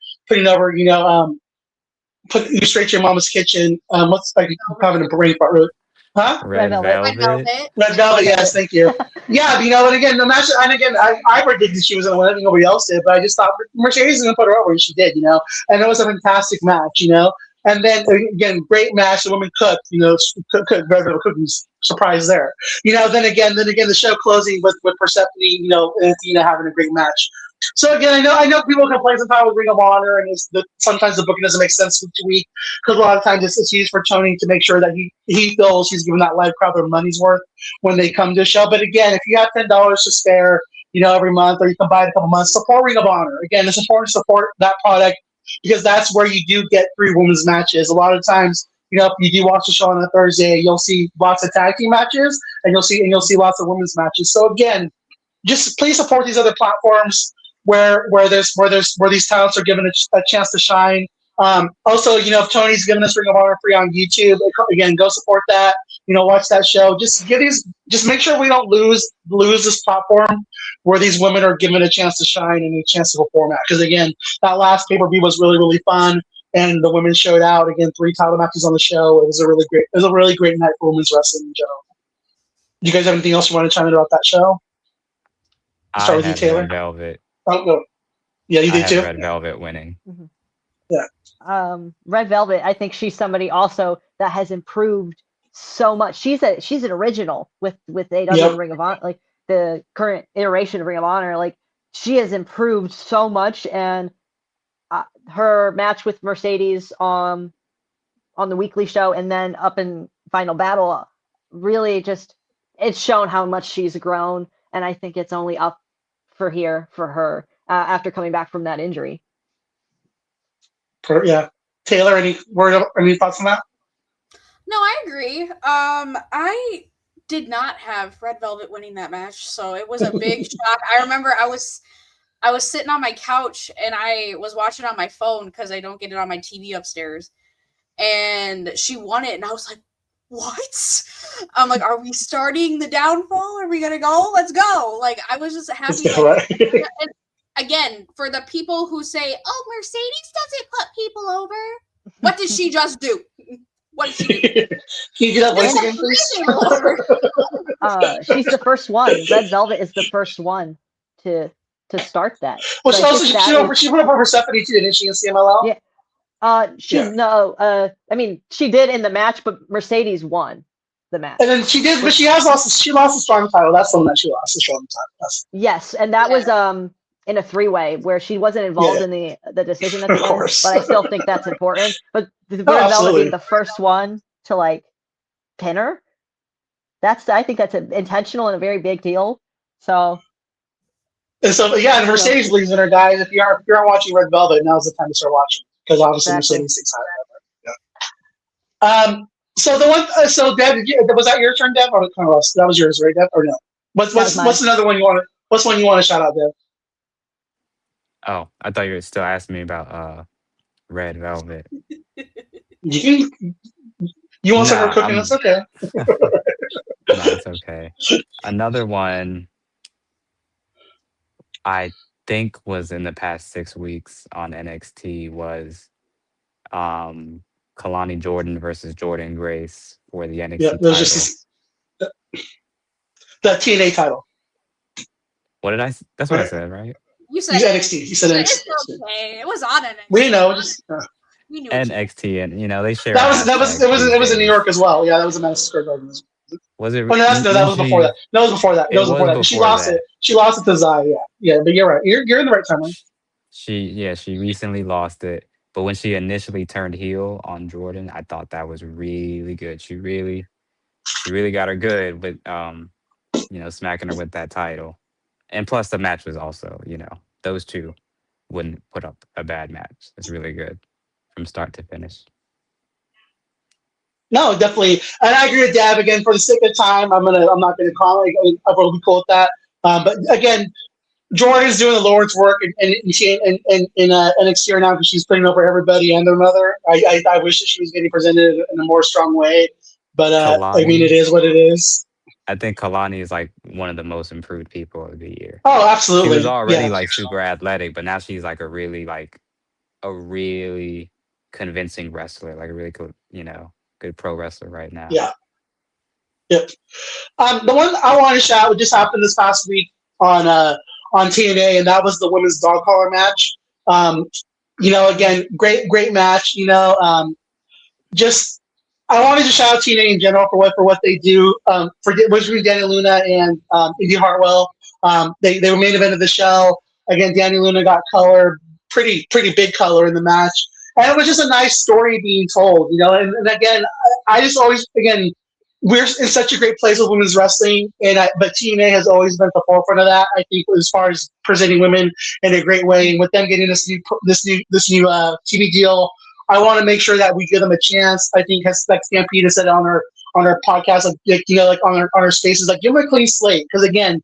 put you straight to your mama's kitchen. What's like having a brain fart? Huh? Red Velvet. Red Velvet. Velvet. Red Velvet, yes, thank you. Yeah, and again, the match, and again, I predicted she was going to win, and nobody else did, but I just thought Mercedes was going to put her over, and she did, and it was a fantastic match, And then again, great match. The woman cooked, cooked Red Velvet cookies. Surprise there, Then again, the show closing with Persephone, and Athena having a great match. So again, I know people complain sometimes with Ring of Honor, and sometimes the booking doesn't make sense week to week because a lot of times it's used for Tony to make sure that he feels he's giving that live crowd their money's worth when they come to a show. But again, if you have $10 to spare, every month, or you can buy it a couple months, support Ring of Honor. Again, it's important to support that product because that's where you do get 3 women's matches. A lot of times, if you do watch the show on a Thursday, you'll see lots of tag team matches, and you'll see lots of women's matches. So again, just please support these other platforms where these talents are given a chance to shine. Also, if Tony's giving us Ring of Honor free on YouTube, again, go support that. Watch that show. Just make sure we don't lose this platform where these women are given a chance to shine and a chance to perform at. Because again, that last pay-per-view was really, really fun, and the women showed out. Again, 3 title matches on the show. It was a really great night for women's wrestling in general. Do you guys have anything else you want to chime in about that show? Start with you, Taylor. Red Velvet. Oh, no. Yeah, you I did had too. Red Velvet winning. Red Velvet, I think she's somebody also that has improved so much. She's an original with AEW Yep. Ring of Honor, like the current iteration of Ring of Honor. Like she has improved so much, and her match with Mercedes on the weekly show and then up in Final Battle really just it's shown how much she's grown, and I think it's only up for her after coming back from that injury. Yeah. Taylor, any thoughts on that? No, I agree. I did not have Red Velvet winning that match, so it was a big shock. I remember I was sitting on my couch and I was watching on my phone because I don't get it on my TV upstairs, and she won it, and I was like, "What?" I'm like, "Are we starting the downfall? Are we gonna go? Let's go!" Like I was just happy. And again, for the people who say, "Oh, Mercedes doesn't put people over," what did she just do? What did she do? Can you do that voice again, please? She's the first one. Red Velvet is the first one to start that. Well, So she put up her Persephone too, didn't she, in CMLL? Yeah. I mean, she did in the match, but Mercedes won the match. And then she did, but she lost the strong title. That's the one that she lost, the strong title. Yes, and that was in a 3-way where she wasn't involved in the decision at the end, but I still think that's important. But Red Velvet being the first one to pin her, I think that's intentional and a very big deal. So. And and Mercedes leaves in her, guys. If you aren't watching Red Velvet, now's the time to start watching because obviously Mercedes excited about it. Yeah. So the one, so Deb, was that your turn, Deb, or that was yours, right, Deb, or no? What's another one you want to? What's one you want to shout out, Deb? Oh, I thought you were still asking me about Red Velvet. You want some more cooking? That's okay. No, it's okay. Another one I think was in the past 6 weeks on NXT was Kalani Jordan versus Jordynne Grace for the NXT title. Just the TNA title. What did I? That's what I said, right? You said NXT. You said NXT. It's okay. It was on NXT. We know. We knew NXT, and they share. It was in New York as well. Yeah, that was a Madison Square Garden. Was it? Well, no, that was before that. No, it was before that. She lost it. She lost it to Zai. Yeah. But you're right. You're in the right timeline. She recently lost it, but when she initially turned heel on Jordan, I thought that was really good. She really got her good with smacking her with that title, and plus the match was also those two wouldn't put up a bad match. It's really good from start to finish. No, definitely, and I agree with Dab again. For the sake of time, I'm not gonna call it. I'll be cool with that. But again, Jordan's doing the Lord's work, and she in NXT right now because she's putting over everybody and their mother. I wish that she was getting presented in a more strong way, but I mean, it Kalani. is what it is. I think Kalani is like one of the most improved people of the year. Oh, She was absolutely, already yeah, like super athletic, but now she's like a really convincing wrestler, like a really cool, good pro wrestler right now. yeah, yep. The one I want to shout just happened this past week on TNA, and that was the women's dog collar match. Um, again, great match. Just I wanted to shout out TNA in general for what they do. For which was Danny Luna and Indy Hartwell. They were main event of the show. Again, Danny Luna got color, pretty big color in the match, and it was just a nice story being told. And again, I just always again we're in such a great place with women's wrestling, but TNA has always been at the forefront of that. I think as far as presenting women in a great way, and with them getting this new TV deal, I want to make sure that we give them a chance. I think as like Stampede said on our podcast, like on our spaces, like give them a clean slate. Because again,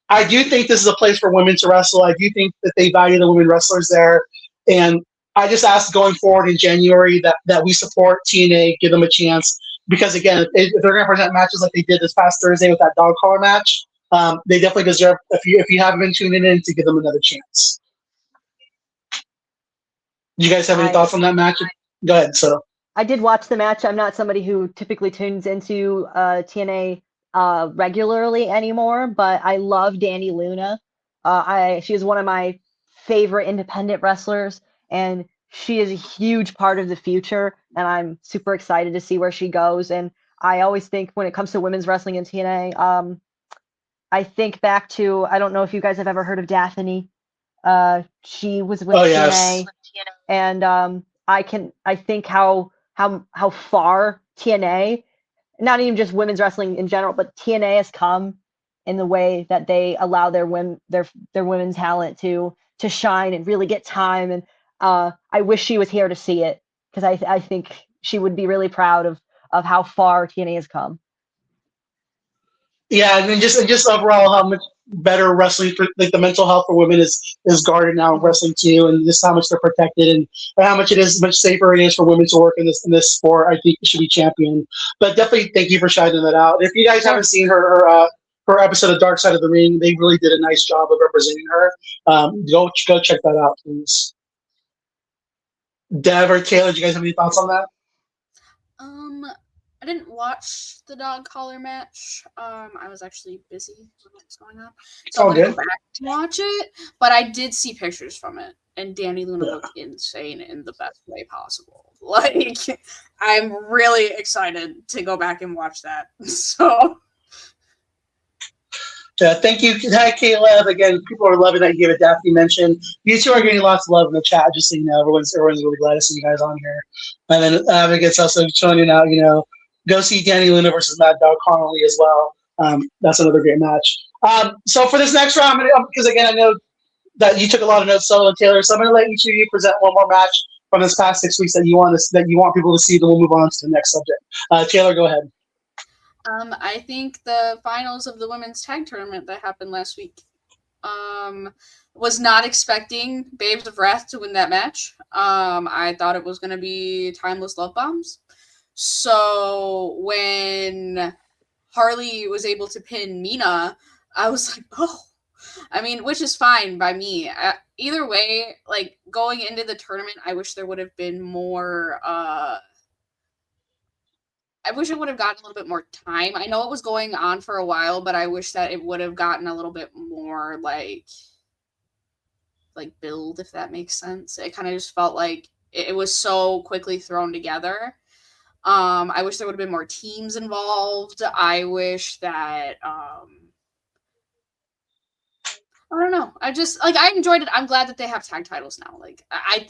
I do think this is a place for women to wrestle. I do think that they value the women wrestlers there, and I just ask going forward in January that we support TNA, give them a chance. Because again, if they're going to present matches like they did this past Thursday with that dog collar match, they definitely deserve. If you haven't been tuning in, to give them another chance. Do you guys have any thoughts on that match? Go ahead. So I did watch the match. I'm not somebody who typically tunes into TNA regularly anymore, but I love Danny Luna. She is one of my favorite independent wrestlers, and she is a huge part of the future, and I'm super excited to see where she goes. And I always think when it comes to women's wrestling in TNA, I think back to, I don't know if you guys have ever heard of Daphne. She was with yes. TNA, and I think how far TNA, not even just women's wrestling in general, but TNA has come in the way that they allow their women's talent to shine and really get time. And I wish she was here to see it, because I think she would be really proud of how far TNA has come. Yeah, and then just overall how much better wrestling for like the mental health for women is guarded now in wrestling too, and just how much they're protected, and how much much safer it is for women to work in this sport. I think it should be championed. But definitely thank you for shouting that out. If you guys haven't seen her episode of Dark Side of the Ring, they really did a nice job of representing her. Go check that out, please. Dev or Taylor, do you guys have any thoughts on that? I didn't watch the dog collar match. I was actually busy when it was going on, so I'm gonna go back to watch it. But I did see pictures from it, and Danny Luna looked insane in the best way possible. Like, I'm really excited to go back and watch that. So. Thank you. Hi, Caleb. Again, people are loving that you gave a Daphne mention. You two are getting lots of love in the chat, just so you know. Everyone's really glad to see you guys on here. And then Abigail's also showing you now, go see Danny Luna versus Mad Dog Connolly as well. That's another great match. So for this next round, because again, I know that you took a lot of notes, Solo and Taylor, so I'm going to let each of you present one more match from this past 6 weeks that you want people to see, then we'll move on to the next subject. Taylor, go ahead. I think the finals of the women's tag tournament that happened last week. Was not expecting Babes of Wrath to win that match. I thought it was going to be Timeless Love Bombs. So when Harley was able to pin Mina, I was like, oh. I mean, which is fine by me. Either way, like, going into the tournament, I wish there would have been more... I wish it would have gotten a little bit more time. I know it was going on for a while, but I wish that it would have gotten a little bit more like build, if that makes sense. It kind of just felt like it was so quickly thrown together. I wish there would have been more teams involved. I wish that I don't know. I just I enjoyed it. I'm glad that they have tag titles now.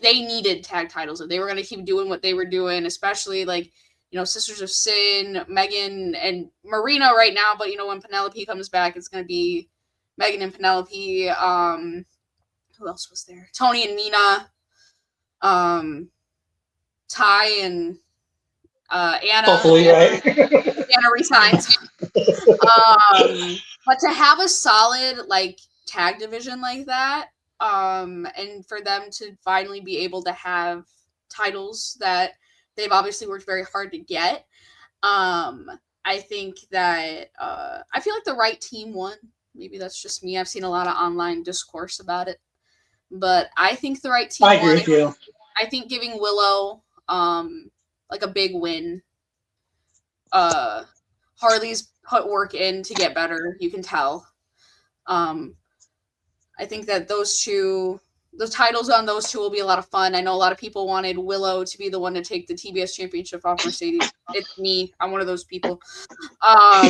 They needed tag titles if they were going to keep doing what they were doing, especially Sisters of Sin, Megan and Marina right now, but when Penelope comes back, it's going to be Megan and Penelope. Who else was there? Tony and Mina, Ty and Anna. Hopefully, right? Anna resigns. But to have a solid like tag division like that, and for them to finally be able to have titles that they've obviously worked very hard to get, I think that I feel like the right team won. Maybe that's just me. I've seen a lot of online discourse about it, but I think the right team I agree won. with you. I think giving Willow like a big win. Harley's put work in to get better. You can tell. I think that the titles on those two will be a lot of fun. I know a lot of people wanted Willow to be the one to take the TBS championship off Mercedes. It's me. I'm one of those people. But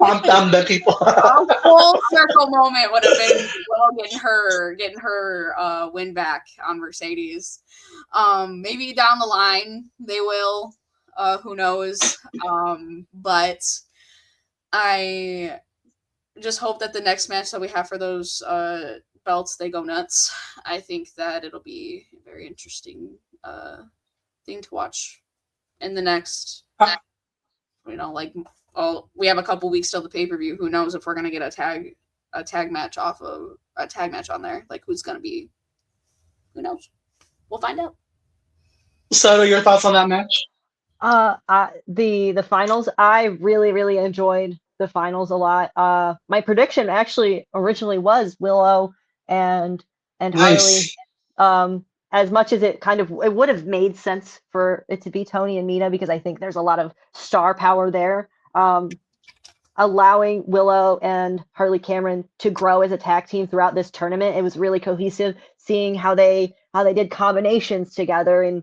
I'm the people. a full circle moment would have been Willow getting her win back on Mercedes. Maybe down the line they will. Who knows? But I just hope that the next match that we have for those belts, they go nuts. I think that it'll be a very interesting thing to watch in the next, like, we have a couple weeks till the pay-per-view. Who knows if we're gonna get a tag match on there? Like, who's gonna be? Who knows? We'll find out. Soto, your thoughts on that match? The finals, I really enjoyed the finals a lot. My prediction actually originally was Willow and Nice. Harley. As much as it would have made sense for it to be Tony and Mina, because I think there's a lot of star power there. Allowing Willow and Harley Cameron to grow as a tag team throughout this tournament, it was really cohesive. Seeing how they did combinations together, and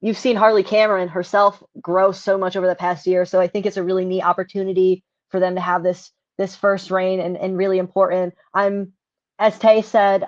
you've seen Harley Cameron herself grow so much over the past year. So I think it's a really neat opportunity for them to have this first reign, and really important. I'm, as Tay said,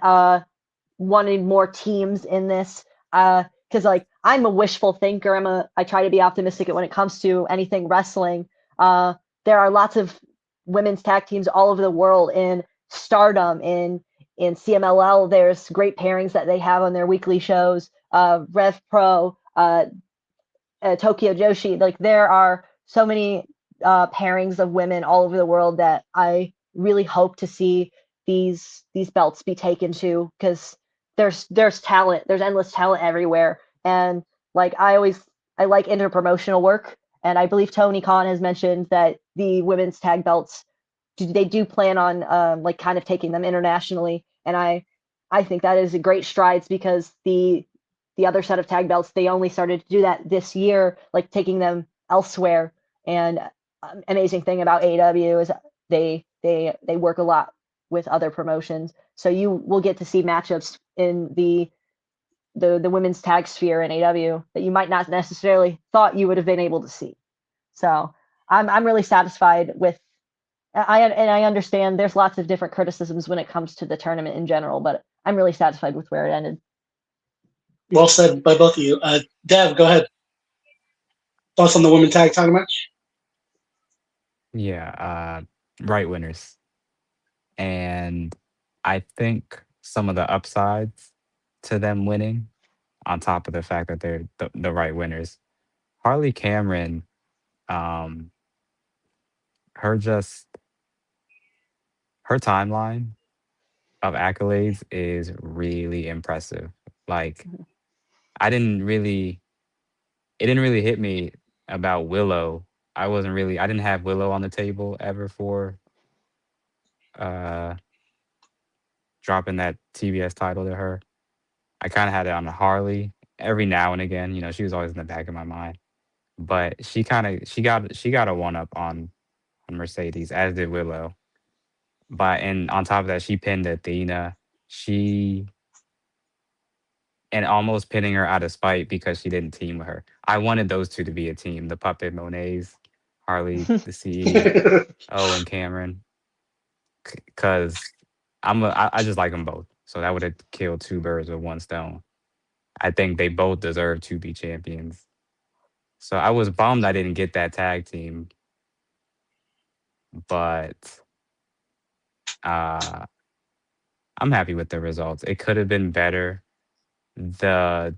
wanting more teams in this, because like I'm a wishful thinker. I try to be optimistic when it comes to anything wrestling. There are lots of women's tag teams all over the world in Stardom, in CMLL. There's great pairings that they have on their weekly shows. Rev Pro, Tokyo Joshi. Like, there are so many pairings of women all over the world that I really hope to see these belts be taken to, because there's talent, there's endless talent everywhere. And like, I like interpromotional work, and I believe Tony Khan has mentioned that the women's tag belts, they do plan on like kind of taking them internationally, and I think that is a great strides, because the other set of tag belts, they only started to do that this year, like taking them elsewhere. And amazing thing about AEW is they work a lot with other promotions, so you will get to see matchups in the women's tag sphere in AEW that you might not necessarily thought you would have been able to see. So I'm really satisfied with. I understand there's lots of different criticisms when it comes to the tournament in general, but I'm really satisfied with where it ended. Well said by both of you. Dev, go ahead. Thoughts on the women tag title match? Yeah, right winners. And I think some of the upsides to them winning, on top of the fact that they're the right winners, Harley Cameron, um, her just her timeline of accolades is really impressive. Like, I didn't really it didn't really hit me about Willow. I didn't have Willow on the table ever for uh dropping that TBS title to her. I kind of had it on Harley every now and again. She was always in the back of my mind. But she got a one up on Mercedes, as did Willow. But and on top of that, she pinned Athena. She and almost pinning her out of spite because she didn't team with her. I wanted those two to be a team, the Puppet Monets, Harley, the CEO, and Cameron, because I just like them both. So that would have killed two birds with one stone. I think they both deserve to be champions. So I was bummed I didn't get that tag team, but uh, I'm happy with the results. It could have been better. The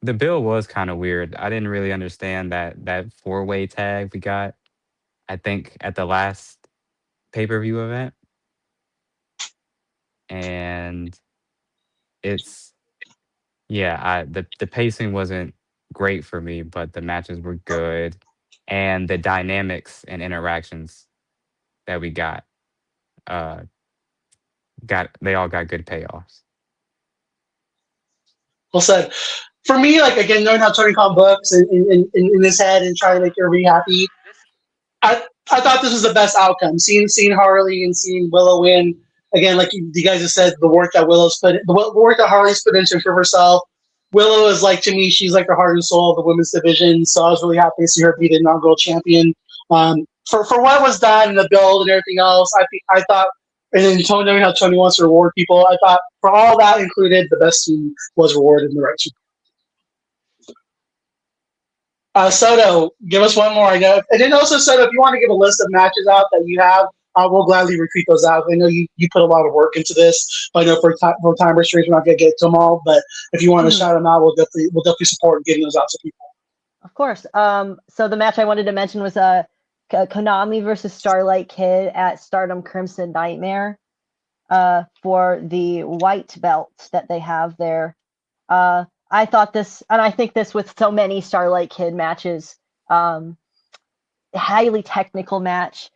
The bill was kind of weird. I didn't really understand that four-way tag we got. I think at the last pay-per-view event, and it's yeah. The pacing wasn't great for me, but the matches were good, and the dynamics and interactions that we uh, got they all got good payoffs. Well said. For me, like again, knowing how Tony Khan books in his head and trying to make everybody happy, I thought this was the best outcome. Seeing Harley and seeing Willow win again, like you guys have said, the work that work that Harley's put into for herself. Willow is like to me, she's like the heart and soul of the women's division. So I was really happy to see her be the inaugural champion. For what was done, the build and everything else, I thought, and then Tony, knowing how Tony wants to reward people, I thought for all that included, the best team was rewarded in the right. Soto, give us one more. I know, and then also Soto, if you want to give a list of matches out that you have, we'll gladly retweet those out. I know you put a lot of work into this. I know for time restraints, we're not going to get to them all, but if you want to shout them out, we'll definitely support getting those out to people. Of course. So the match I wanted to mention was Konami versus Starlight Kid at Stardom Crimson Nightmare for the white belt that they have there. I thought this, and I think this with so many Starlight Kid matches, highly technical match,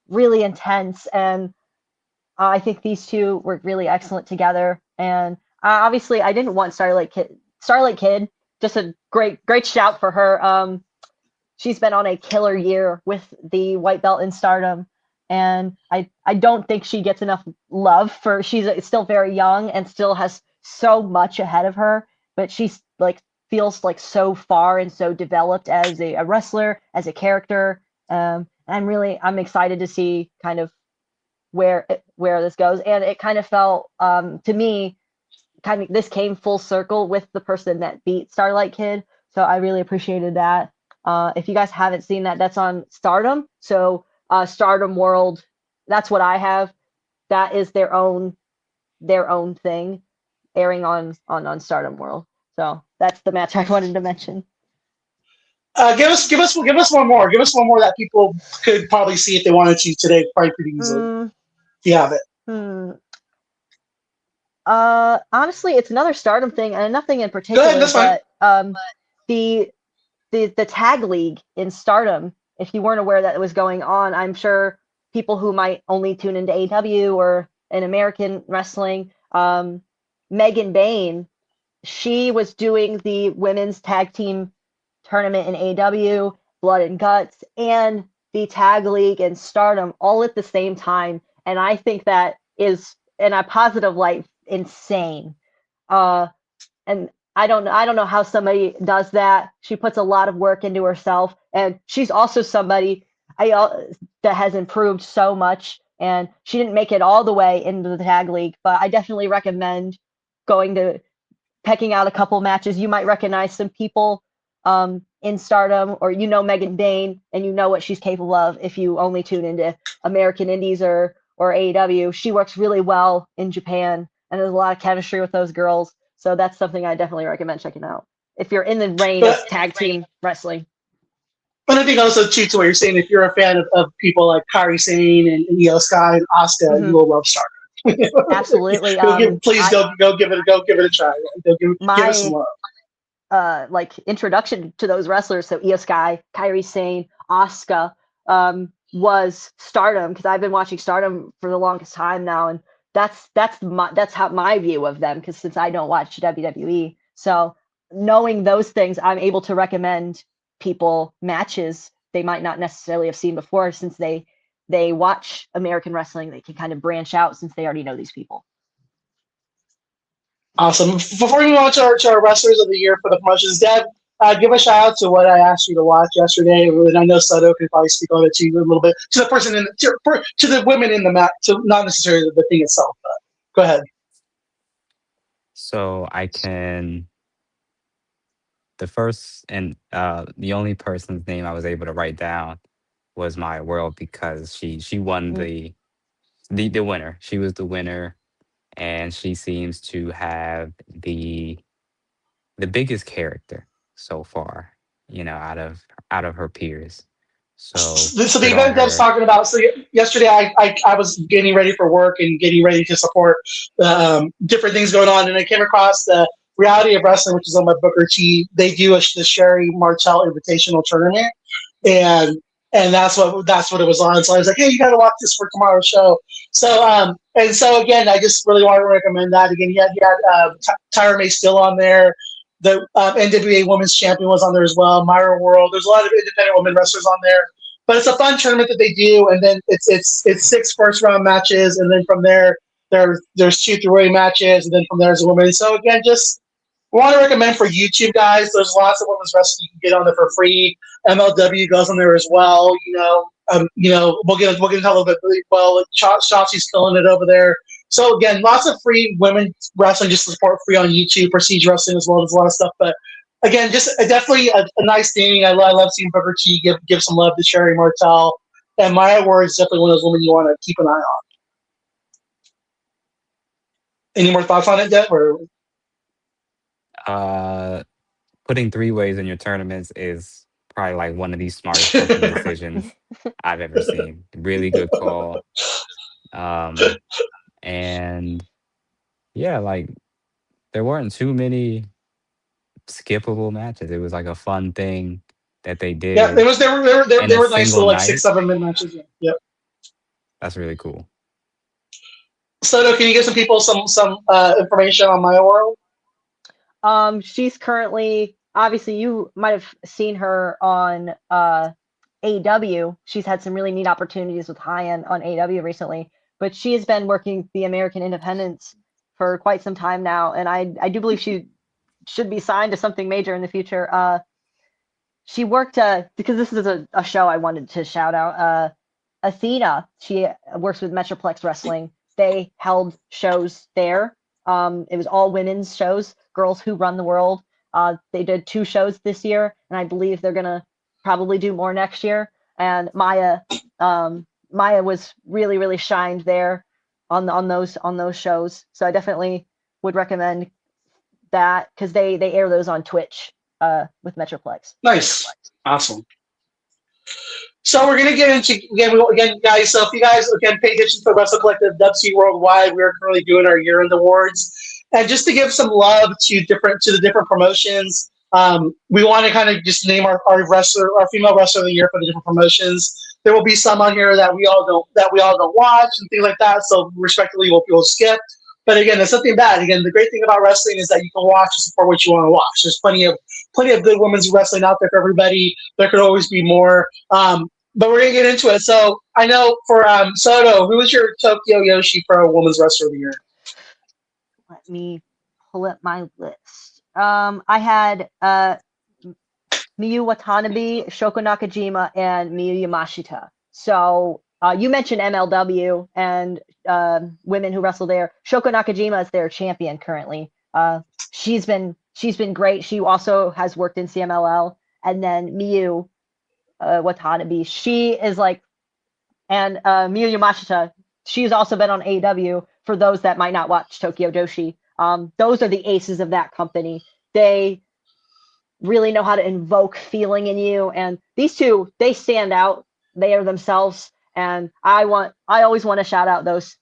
really intense, and I think these two were really excellent together. And obviously, I didn't want Starlight Kid, just a great shout for her. She's been on a killer year with the white belt in Stardom, and I don't think she gets enough love for. She's still very young and still has so much ahead of her, but she's like feels like so far and so developed as a wrestler, as a character. I'm excited to see kind of where this goes, and it kind of felt to me this came full circle with the person that beat Starlight Kid, so I really appreciated that. If you guys haven't seen that, that's on Stardom. So Stardom World, that's what I have. That is their own thing, airing on Stardom World. So that's the match I wanted to mention. Give us one more. Give us one more that people could probably see if they wanted to today, probably pretty easily. If you have it. Honestly, it's another Stardom thing, and nothing in particular. Good, that's fine. The tag league in Stardom, if you weren't aware that it was going on, I'm sure people who might only tune into AEW or in American wrestling, Megan Bayne, she was doing the women's tag team tournament in AEW, Blood and Guts, and the tag league in Stardom all at the same time. And I think that is, in a positive light, insane. And I don't know how somebody does that. She puts a lot of work into herself, and she's also somebody that has improved so much. And she didn't make it all the way into the tag league, but I definitely recommend pecking out a couple matches. You might recognize some people in Stardom, or Megan Bayne, and you know what she's capable of if you only tune into American Indies or AEW. She works really well in Japan, and there's a lot of chemistry with those girls. So that's something I definitely recommend checking out if you're in the reign of tag team wrestling. But I think also too, to what you're saying, if you're a fan of people like Kairi Sane and Io Sky and Asuka, you will love Stardom. Absolutely. Please go give it a try. Give us some love. Like introduction to those wrestlers, so Io Sky, Kairi Sane, Asuka, was Stardom, because I've been watching Stardom for the longest time now, and that's how my view of them, because since I don't watch WWE, so knowing those things, I'm able to recommend people matches they might not necessarily have seen before, since they watch American wrestling. They can kind of branch out since they already know these people. Awesome. Before we move on to our wrestlers of the year for the promotions, Deb, give a shout out to what I asked you to watch yesterday. And I know Soto can probably speak on it to you a little bit, to the person to the women in the match, to not necessarily the thing itself. But go ahead. So the first and the only person's name I was able to write down was Maya World, because she won the winner. She was the winner, and she seems to have the the biggest character so far, out of her peers. So So the good on event I was her. talking about. So yesterday, I was getting ready for work and getting ready to support different things going on, and I came across the Reality of Wrestling, which is on my Booker T. They do the Sherry Martel Invitational Tournament, and that's what it was on. So I was like, hey, you got to watch this for tomorrow's show. So and so again, I just really want to recommend that. Again, you had Tyra May still on there. The NWA Women's Champion was on there as well. Myra World. There's a lot of independent women wrestlers on there. But it's a fun tournament that they do, and then it's 6 first round matches, and then from there's 2 3-way matches, and then from there is a woman. So again, just want to recommend for YouTube guys. There's lots of women's wrestling you can get on there for free. MLW goes on there as well. We'll get into a little bit. Well, Shotzi's killing it over there. So again, lots of free women's wrestling just to support free on YouTube. Prestige Wrestling as well. There's a lot of stuff, but again, just definitely a nice thing. I love seeing Booker T give some love to Sherry Martel, and Maya Ward is definitely one of those women you want to keep an eye on. Any more thoughts on it, Deb? Or Putting 3-ways in your tournaments is probably like one of the smartest booking decisions I've ever seen. Really good call. And yeah, like there weren't too many skippable matches. It was like a fun thing that they did. yeah, there were nice single little like night. 6-7 minute matches. Yep. That's really cool. Soto, can you give some people some information on Maya World? She's currently, obviously you might have seen her on AEW. She's had some really neat opportunities with High End on AEW recently, but she has been working the American Independents for quite some time now, and I do believe she should be signed to something major in the future. She worked because this is a show I wanted to shout out. Athena, she works with Metroplex Wrestling. They held shows there. It was all women's shows, Girls Who Run the World. They did 2 shows this year, and I believe they're gonna probably do more next year. And Maya was really, really shined there on those shows. So I definitely would recommend that because they air those on Twitch with Metroplex. Nice, awesome. So we're gonna get into again, guys. So if you guys again pay attention to the Wrestle Collective WC Worldwide, we're currently doing our year-end awards, and just to give some love to the different promotions, we want to kind of just name our female wrestler of the year for the different promotions. There will be some on here that we all don't watch and things like that. So respectively, we'll skip. But again, there's nothing bad. Again, the great thing about wrestling is that you can watch and support what you want to watch. There's plenty of good women's wrestling out there for everybody. There could always be more. But we're gonna get into it. So I know for Soto, who was your Tokyo Yoshi for a women's wrestler of the year? Let me pull up my list. I had Miyu Watanabe, Shoko Nakajima, and Miyu Yamashita. So you mentioned MLW and women who wrestle there. Shoko Nakajima is their champion currently. She's been great. She also has worked in CMLL. And then Miyu Watanabe, she is like, and Miyu Yamashita, she's also been on AEW. For those that might not watch Tokyo Joshi, those are the aces of that company. They really know how to invoke feeling in you, and these two, they stand out. They are themselves, and I always want to shout out those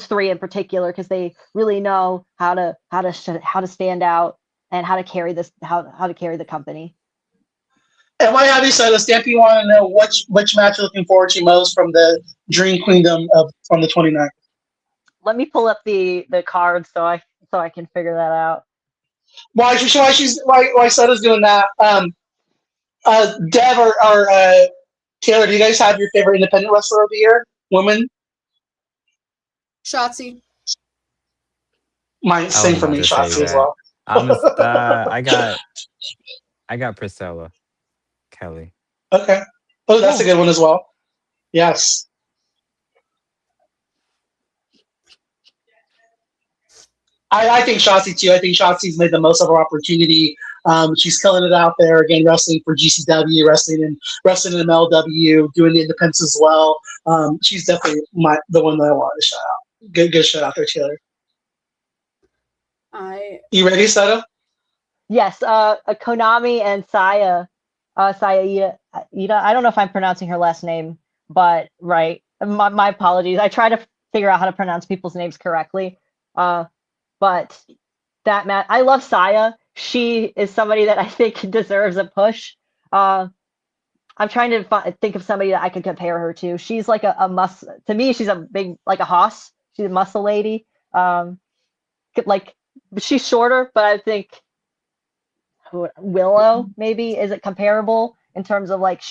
3 in particular because they really know how to stand out and how to carry how to carry the company. And why have you said, Stampy, want to know which match you're looking forward to most from the Dream Kingdom from the 29th? Let me pull up the card so I can figure that out. Why Soto's doing that? Dev or Taylor, do you guys have your favorite independent wrestler of the year, woman? Shotzi. Mine, same for me, Shotzi as well. I got Priscilla Kelly. Okay. Oh, that's a good one as well. Yes. I think Shotzi too. I think Shotzi's made the most of her opportunity. She's killing it out there again, wrestling for GCW, wrestling in MLW, doing the independents as well. She's definitely the one that I want to shout out. Good shout out there, Taylor. You ready, Soto? Yes, Konami and Saya Ida. I don't know if I'm pronouncing her last name, but right. My apologies. I try to figure out how to pronounce people's names correctly. But that match, I love Saya. She is somebody that I think deserves a push. I'm trying to think of somebody that I could compare her to. She's like a muscle. To me, she's a big, like a hoss. She's a muscle lady. Like she's shorter, but I think Willow maybe is it comparable in terms of like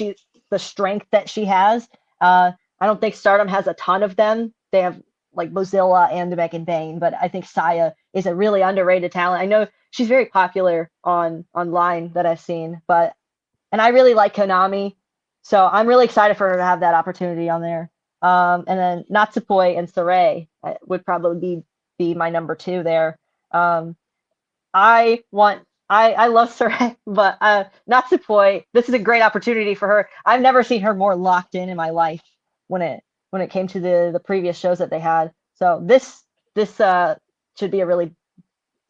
the strength that she has. I don't think Stardom has a ton of them. They have like Mozilla and Megan Bain, but I think Saya is a really underrated talent. I know she's very popular online that I've seen, and I really like Konami, so I'm really excited for her to have that opportunity on there. And then Natsupoi and Saray would probably be my number two there. I love Saray, but Natsupoi, this is a great opportunity for her. I've never seen her more locked in my life when it came to the previous shows that they had. So this should be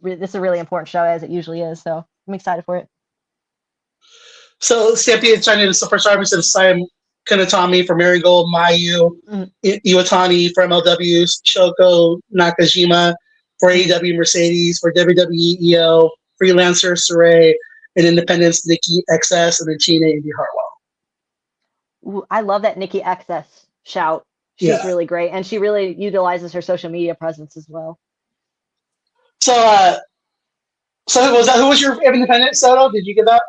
this is a really important show, as it usually is. So I'm excited for it. So Stampede China, so for starters, Saya Kanatami for Marigold, Mayu, Iwatani for MLW, Shoko Nakajima for AEW Mercedes, for WWE EO, Freelancer Saray, and Independence Nikki XS, and then China Indy Hartwell. Ooh, I love that Nikki XS shout. She's really great, and she really utilizes her social media presence as well. So who was your independent, Soto? Did you get that?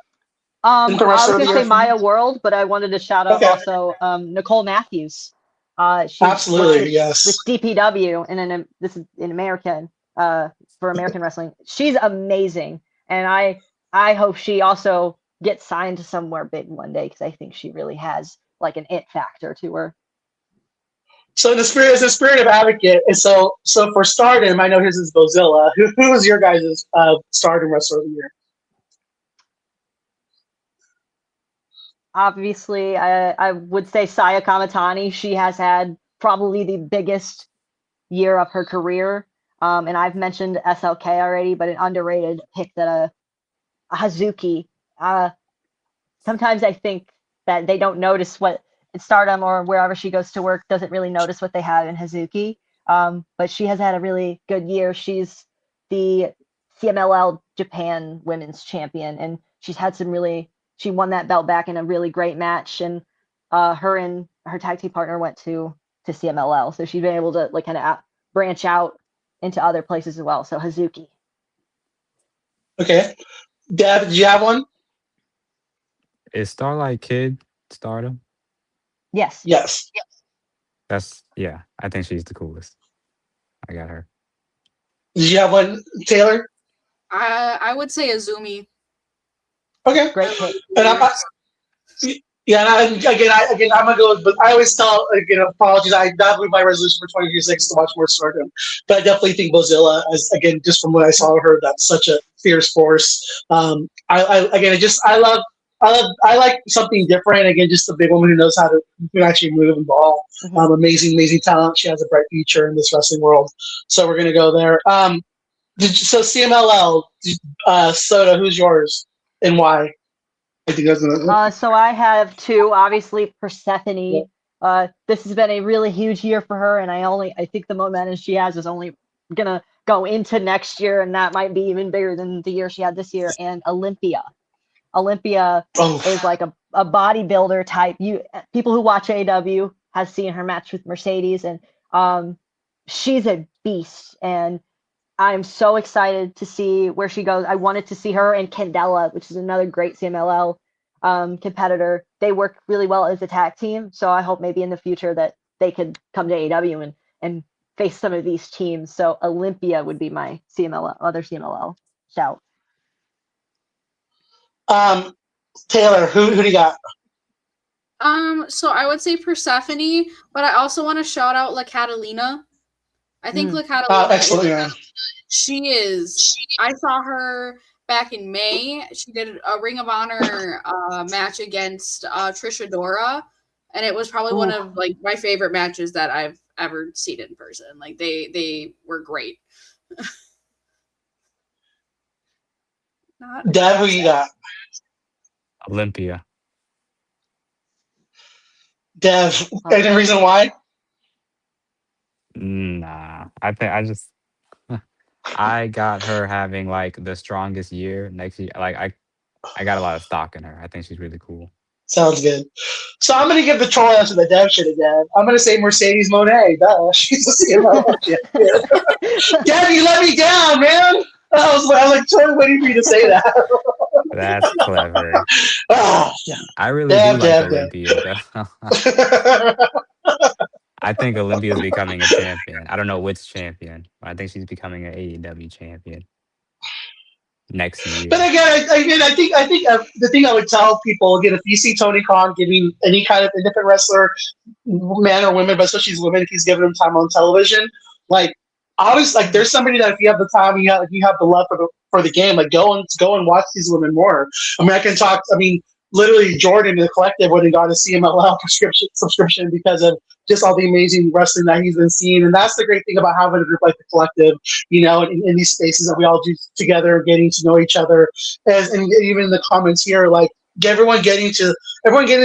I was going to say Maya World, but I wanted to shout out also Nicole Matthews. She's absolutely, yes. With DPW, and then this is in American for American Wrestling. She's amazing, and I hope she also gets signed to somewhere big one day because I think she really has like an it factor to her. So in the spirit of advocate, and so for Stardom, I know his is Bozilla. Who was your guys' Stardom wrestler of the year? Obviously, I would say Saya Kamatani. She has had probably the biggest year of her career. And I've mentioned SLK already, but an underrated pick that a Hazuki. Sometimes I think that they don't notice what in Stardom or wherever she goes to work doesn't really notice what they have in Hazuki. But she has had a really good year. She's the CMLL Japan Women's Champion, and she's had she won that belt back in a really great match, and her and her tag team partner went to CMLL, so she's been able to like kind of branch out into other places as well. So Hazuki. Okay, Deb, did you have one? Is Starlight Kid Stardom? Yes. I think she's the coolest. I got her. Did you have one, Taylor? I would say Azumi. Okay, great pick. And again, I'm gonna go. But I always tell apologies. That would be my resolution for 2026 to watch more Stardom. But I definitely think Mozilla, as again, just from what I saw of her, that's such a fierce force. I like something different. Again, just a big woman who knows how to actually move and ball. Amazing talent. She has a bright future in this wrestling world. So we're gonna go there. So CMLL, Soda, who's yours and why? I think that's so I have two. Obviously, Persephone. This has been a really huge year for her, and I think the momentum she has is only gonna go into next year, and that might be even bigger than the year she had this year. And Olympia is like a bodybuilder type. People who watch AEW have seen her match with Mercedes, and she's a beast, and I'm so excited to see where she goes. I wanted to see her and Candela, which is another great CMLL competitor. They work really well as a tag team, so I hope maybe in the future that they could come to AEW and face some of these teams. So Olympia would be my other CMLL shout. Taylor, who do you got? So I would say Persephone, but I also want to shout out La Catalina. I think La Catalina. Excellent. She is. I saw her back in May. She did a Ring of Honor match against Trish Adora, and it was probably one of like my favorite matches that I've ever seen in person. Like they were great. Not Dev, who you got? Olympia. Dev, any reason why? Nah, I got her having like the strongest year next year. Like I got a lot of stock in her. I think she's really cool. Sounds good. So I'm going to give the troll answer to the Dev shit again. I'm going to say Mercedes Monet. Duh, she's a CMO champion. Dev, you let me down, man. I was like totally waiting for you to say that. That's clever. Ah, yeah. I really Dev, do like Dev, Dev. Olympia though. I think Olympia's becoming a champion. I don't know which champion, but I think she's becoming an AEW champion next year. But again, I think the thing I would tell people again, if you see Tony Khan giving any kind of independent wrestler, man or women, but especially women, if he's giving them time on television, like obviously, like there's somebody that if you have the time, you have the love for the game, like go and watch these women more. I mean, I can talk. I mean, literally, Jordan in the collective would have got a CMLL subscription because of just all the amazing wrestling that he's been seeing, and that's the great thing about having a group like the collective, you know, in these spaces that we all do together, getting to know each other, and even in the comments here, like everyone getting to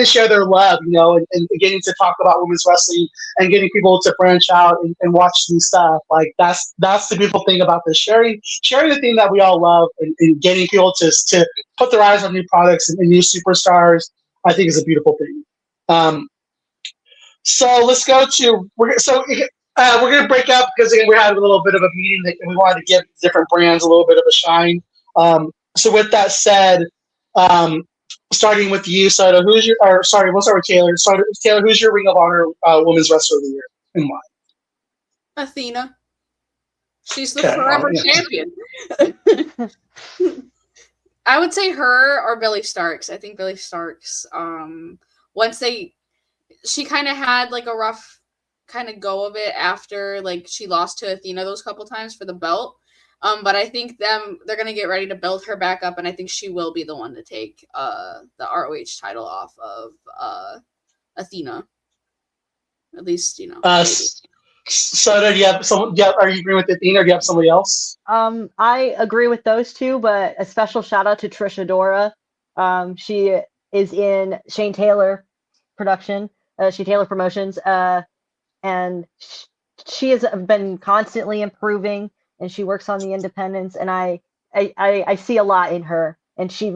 share their love, you know, and getting to talk about women's wrestling and getting people to branch out and watch new stuff. Like that's the beautiful thing about this, sharing the thing that we all love and getting people to put their eyes on new products and new superstars. I think is a beautiful thing. So let's go to we're going to break up because again, we had a little bit of a meeting that we wanted to give different brands a little bit of a shine. So with that said, starting with you, Soto, we'll start with Taylor. Taylor, who's your Ring of Honor Women's Wrestler of the Year and why? Athena. She's the forever champion. I would say her or Billy Starks. I think Billy Starks. She kind of had like a rough kind of go of it after like she lost to Athena those couple times for the belt. But I think they're gonna get ready to build her back up, and I think she will be the one to take the ROH title off of Athena. At least, you know. So do you have some? Are you agreeing with Athena, or do you have somebody else? I agree with those two, but a special shout out to Trish Adora. She is in Shane Taylor production, Shane Taylor Promotions, and she has been constantly improving. And she works on the independents, and I see a lot in her. And she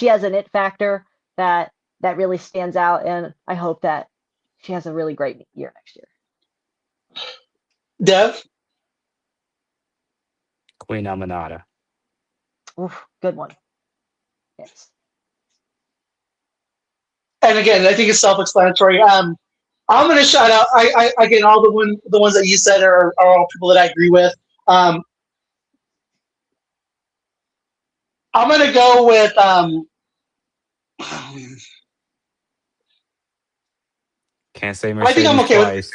has an it factor that really stands out, and I hope that she has a really great year next year. Dev? Queen Amanada. Oof, good one. Yes. And again, I think it's self-explanatory. I'm going to shout out. I again, all the ones that you said are all people that I agree with. I'm going to go with Can't say Mercedes I think I'm okay twice.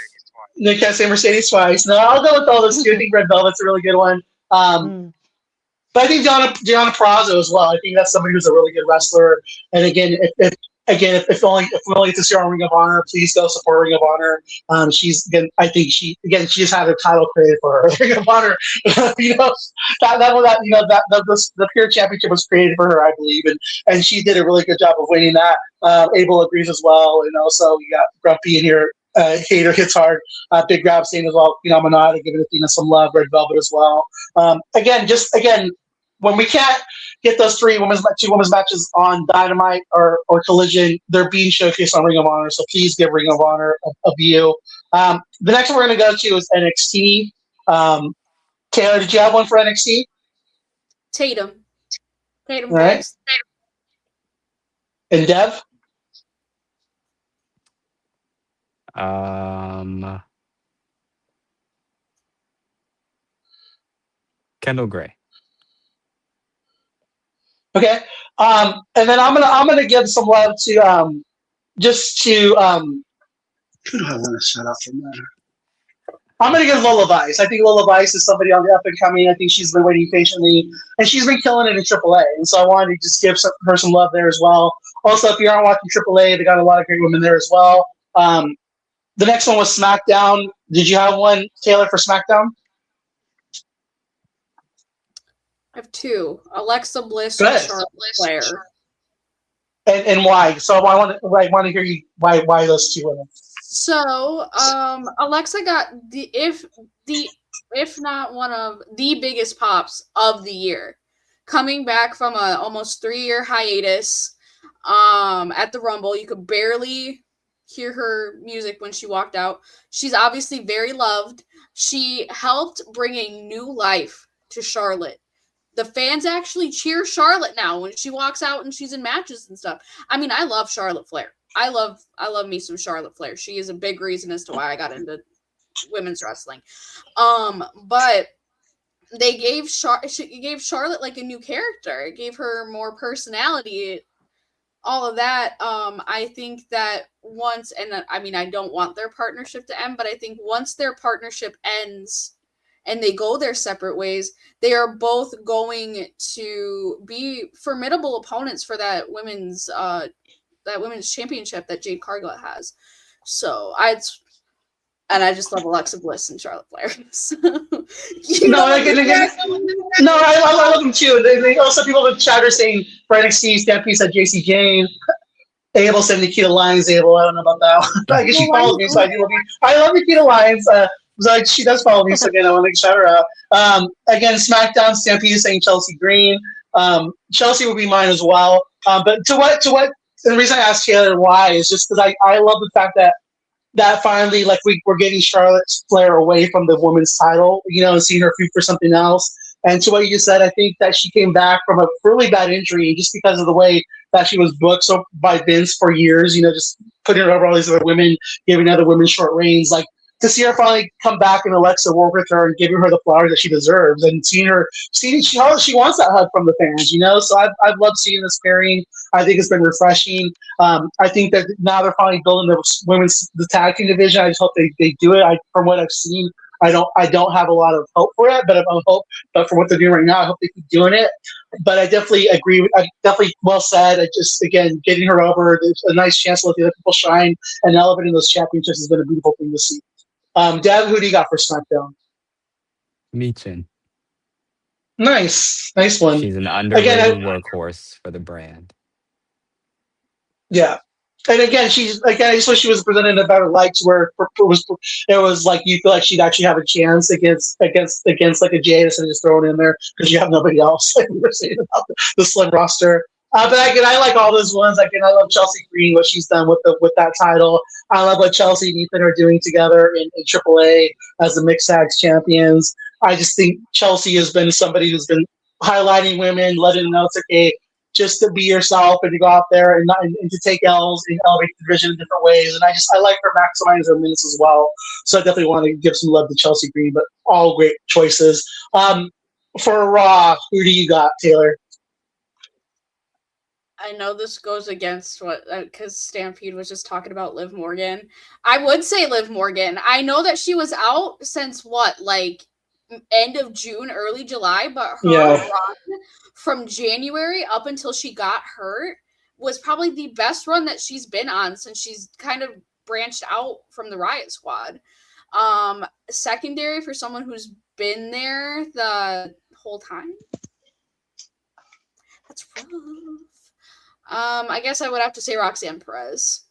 No, can't say Mercedes twice. No, I'll go with all those two. I think Red Velvet's a really good one. But I think Deonna Purrazzo as well. I think that's somebody who's a really good wrestler. And again, if we only get to see her on Ring of Honor, please go support Ring of Honor. I think she just had a title created for her. Ring of Honor, you know, the pure championship was created for her, I believe, and she did a really good job of winning that. Abel agrees as well, and also you got Grumpy in here. Hater hits hard. Big Grab saying as well. You know, Manada giving Athena some love. Red Velvet as well. Again, when we can't get those two women's matches on Dynamite or Collision, they're being showcased on Ring of Honor. So please give Ring of Honor a view. The next one we're going to go to is NXT. Taylor, did you have one for NXT? Tatum. All right. First. And Dev? Kendall Gray. Okay. And then I'm gonna give some love to who do I want to shout out from there? I'm gonna give Lola Vice. I think Lola Vice is somebody on the up and coming. I think she's been waiting patiently, and she's been killing it in AAA. And so I wanted to just give her some love there as well. Also, if you aren't watching AAA, they got a lot of great women there as well. The next one was SmackDown. Did you have one, Taylor, for SmackDown? I have two: Alexa Bliss Good. and Charlotte Flair. And why? So I want to hear you why those two women. So, Alexa got if not one of the biggest pops of the year, coming back from a almost 3-year hiatus. At the Rumble, you could barely hear her music when she walked out. She's obviously very loved. She helped bring a new life to Charlotte. The fans actually cheer Charlotte now when she walks out and she's in matches and stuff. I mean, I love Charlotte Flair. I love me some Charlotte Flair. She is a big reason as to why I got into women's wrestling. But they gave Charlotte like a new character. It gave her more personality. All of that. I think that once, and I mean, I don't want their partnership to end, but I think once their partnership ends and they go their separate ways, they are both going to be formidable opponents for that women's championship that Jade Cargill has. So I just love Alexa Bliss and Charlotte Flair. So, I love them too. They also people with chatter saying for NXT, Stampede said JC Jane. Abel said Nikita Lyons. Abel, I don't know about that one. I guess she follows me, so I do love you. I love Nikita Lyons. She does follow me, so again, I want to shout her out. Again, SmackDown, Stampede is saying Chelsea Green. Chelsea would be mine as well. But to what? And the reason I asked Taylor why is just because I love the fact that finally, like, we're getting Charlotte Flair away from the women's title, and seeing her feud for something else. And to what you just said, I think that she came back from a really bad injury just because of the way that she was booked by Vince for years, just putting her over all these other women, giving other women short reigns. Like, to see her finally come back and Alexa work with her and giving her the flowers that she deserves, and seeing she wants that hug from the fans, So I've loved seeing this pairing. I think it's been refreshing. I think that now they're finally building the tag team division. I just hope they do it. From what I've seen, I don't have a lot of hope for it, but but for what they're doing right now, I hope they keep doing it. But I definitely agree. Well said. I just, again, getting her over, there's a nice chance to let the other people shine, and elevating those championships has been a beautiful thing to see. Dad, who do you got for SmackDown? Michin. Nice one. She's an underrated workhorse for the brand. Yeah, and again, I just wish she was presented in a better light, where it was like you feel like she'd actually have a chance against like a Jadis and just throw it in there because you have nobody else. Like we were saying about the slim roster. But again, I like all those ones. Again, I love Chelsea Green, what she's done with that title. I love what Chelsea and Ethan are doing together in AAA as the Mixed Tags champions. I just think Chelsea has been somebody who's been highlighting women, letting them know it's okay just to be yourself and to go out there and to take L's and elevate the division in different ways. And I like her maximizing her minutes as well. So I definitely want to give some love to Chelsea Green, but all great choices. For Raw, who do you got, Taylor? I know this goes against what, because Stampede was just talking about Liv Morgan. I would say Liv Morgan. I know that she was out since end of June, early July, but her run from January up until she got hurt was probably the best run that she's been on since she's kind of branched out from the Riot Squad. Secondary for someone who's been there the whole time. That's rough. I guess I would have to say Roxanne Perez.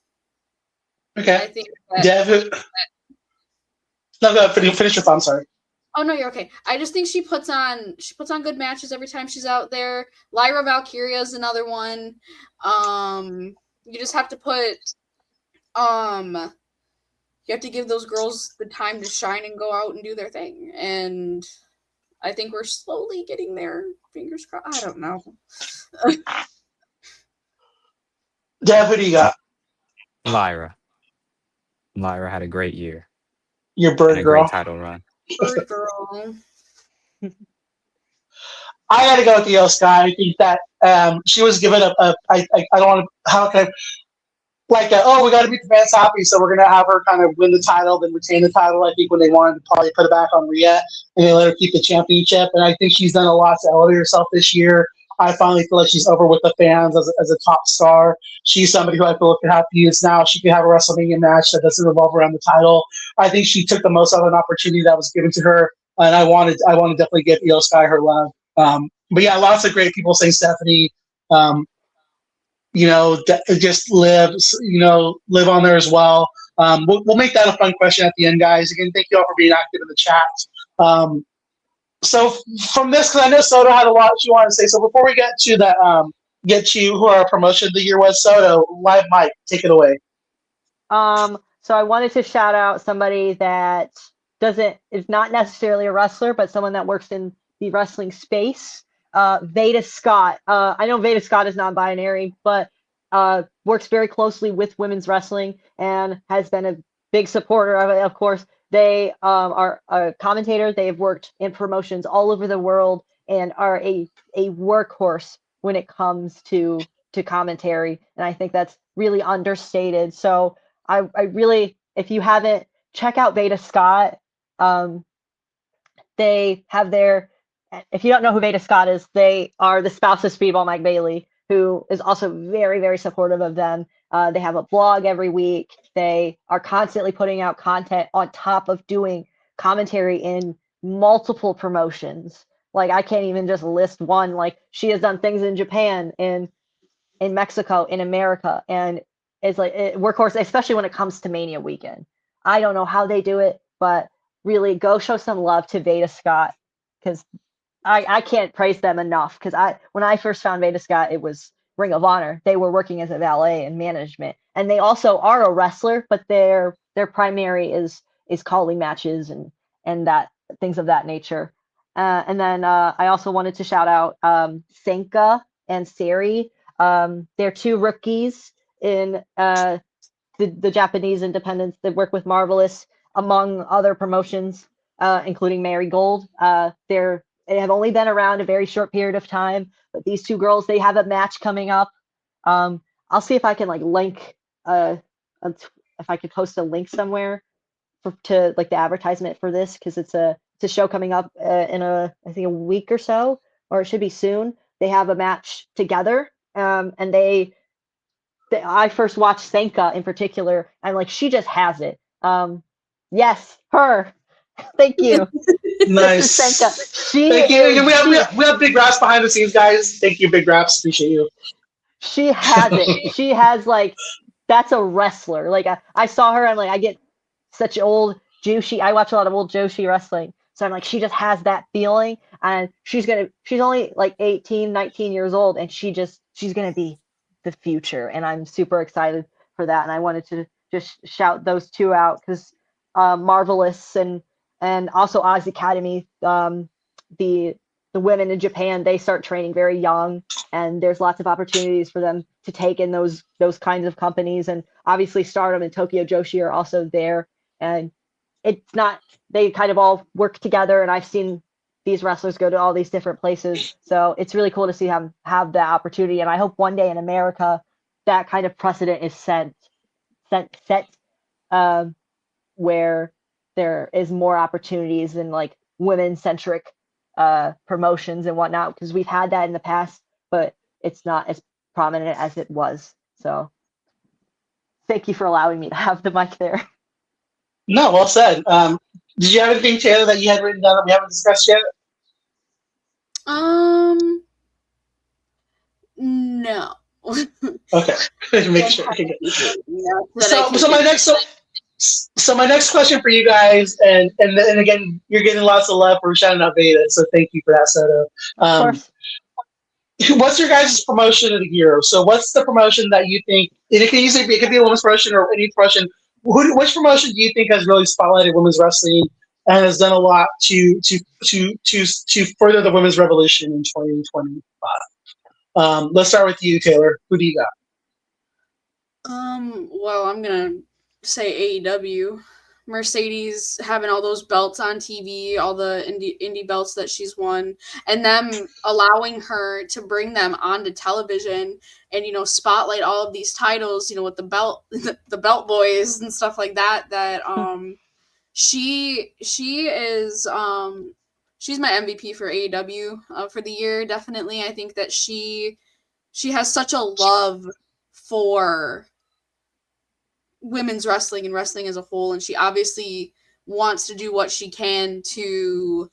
Okay. I think that No, finish your thought. I'm sorry. Oh no, you're okay. I just think she puts on good matches every time she's out there. Lyra Valkyria is another one. You just have to put you have to give those girls the time to shine and go out and do their thing. And I think we're slowly getting there. Fingers crossed. I don't know. Dev, who do you got? Lyra. Lyra had a great year. Your bird and girl. A great title run. Bird girl. I got to go with Io Sky. I think that she was given I don't want to. How can I? We got to beat the fans happy, so we're going to have her kind of win the title, then retain the title. I think when they wanted to probably put it back on Rhea and they let her keep the championship. And I think she's done a lot to elevate herself this year. I finally feel like she's over with the fans as a top star. She's somebody who I feel can have views now. She can have a WrestleMania match that doesn't revolve around the title. I think she took the most out of an opportunity that was given to her, and I want to definitely give Io Sky her love. but yeah, lots of great people saying Stephanie. Um, just live on there as well. We'll make that a fun question at the end, guys. Again, thank you all for being active in the chat. So from this, because I know Soto had a lot she wanted to say. So before we get to that, get to who our promotion of the year was, Soto, live mic, take it away. So I wanted to shout out somebody that is not necessarily a wrestler, but someone that works in the wrestling space. Veda Scott. I know Veda Scott is non-binary, but works very closely with women's wrestling and has been a big supporter of it. Of course, they are a commentator. They have worked in promotions all over the world and are a workhorse when it comes to commentary. And I think that's really understated. So I really, if you haven't, check out Veda Scott. They have if you don't know who Veda Scott is, they are the spouse of Speedball Mike Bailey, who is also very, very supportive of them. They have a blog every week. They are constantly putting out content on top of doing commentary in multiple promotions. Like, I can't even just list one. Like, she has done things in Japan, in Mexico, in America, and it's like workhorse, especially when it comes to Mania weekend. I don't know how they do it, but really go show some love to Veda Scott, because I can't praise them enough. Because when I first found Veda Scott, it was Ring of Honor. They were working as a valet and management, and they also are a wrestler, but their primary is calling matches and that things of that nature. And then I also wanted to shout out Senka and Sari. They're two rookies in the Japanese independents that work with Marvelous, among other promotions, including Marigold. They have only been around a very short period of time, but these two girls, they have a match coming up. I'll see if I can link, if I could post a link somewhere to the advertisement for this, because it's a show coming up in I think a week or so, or it should be soon. They have a match together, and I first watched Senka in particular, and she just has it. Yes, her. Thank you. Nice. Senka. Thank you. We have Big Raps behind the scenes, guys. Thank you, Big Raps. Appreciate you. She has it. She has that's a wrestler. I saw her, and I get such old Joshi. I watch a lot of old Joshi wrestling, so I'm she just has that feeling, and she's only 18, 19 years old, and she's gonna be the future, and I'm super excited for that. And I wanted to just shout those two out, because Marvelous and also Oz Academy, the women in Japan, they start training very young, and there's lots of opportunities for them to take in those kinds of companies. And obviously Stardom and Tokyo Joshi are also there, and they kind of all work together, and I've seen these wrestlers go to all these different places. So it's really cool to see them have that opportunity. And I hope one day in America, that kind of precedent is set, where there is more opportunities in women-centric promotions and whatnot, because we've had that in the past, but it's not as prominent as it was. So thank you for allowing me to have the mic there. No, well said. Did you have anything, Taylor, that you had written down that we haven't discussed yet? No. Okay. Make sure. Okay. So my next question for you guys, and again, you're getting lots of love for shouting out Veda, so thank you for that, Soto. Of course. What's your guys' promotion of the year? So what's the promotion that you think, and it could be a women's promotion or any promotion, which promotion do you think has really spotlighted women's wrestling and has done a lot to further the women's revolution in 2025? Let's start with you, Taylor. Who do you got? Well, I'm gonna say AEW. Mercedes having all those belts on TV, all the indie belts that she's won, and them allowing her to bring them onto television and spotlight all of these titles, with the belt boys and stuff like that. That she is she's my MVP for AEW for the year. Definitely, I think that she has such a love for women's wrestling and wrestling as a whole, and she obviously wants to do what she can to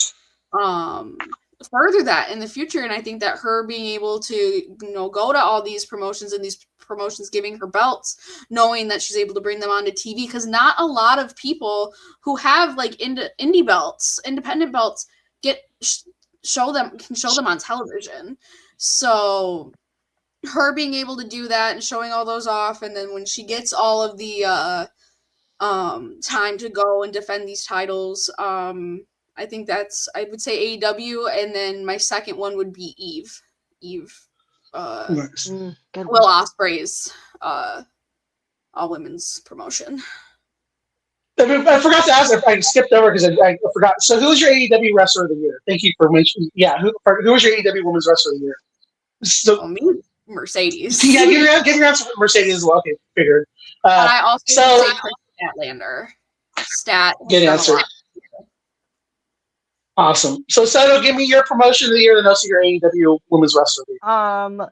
further that in the future. And I think that her being able to go to all these promotions and these promotions giving her belts, knowing that she's able to bring them onto TV, because not a lot of people who have like indie belts, independent belts, can show them on television. So her being able to do that and showing all those off, and then when she gets all of the time to go and defend these titles, I think I would say AEW, and then my second one would be Eve. Nice. Good Will one. Ospreay's all women's promotion. I forgot to ask. I skipped over because I forgot. So, who was your AEW wrestler of the year? Thank you for mentioning. Yeah, who was your AEW women's wrestler of the year? So, Me, Mercedes. yeah, give your answer for Mercedes as well. Okay, figured. And I also so- would say Chris Statlander. Stat. Good answer. Awesome. So, Sato, give me your promotion of the year and also your AEW women's wrestler of the year.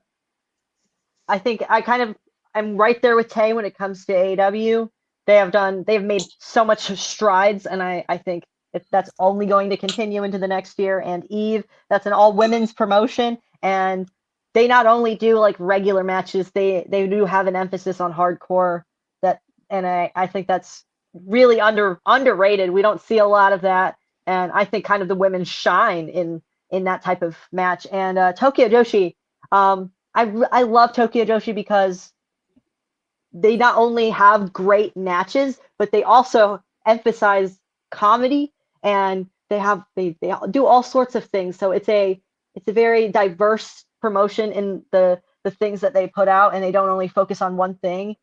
I think I'm right there with Tay when it comes to AEW. They've made so much strides, and I think that's only going to continue into the next year. And Eve, that's an all women's promotion, and they not only do like regular matches, they do have an emphasis on hardcore. And I think that's really underrated. We don't see a lot of that, and I think kind of the women shine in that type of match. And Tokyo Joshi, I love Tokyo Joshi because they not only have great matches, but they also emphasize comedy, and they do all sorts of things. So it's a very diverse promotion in the things that they put out, and they don't only focus on one thing,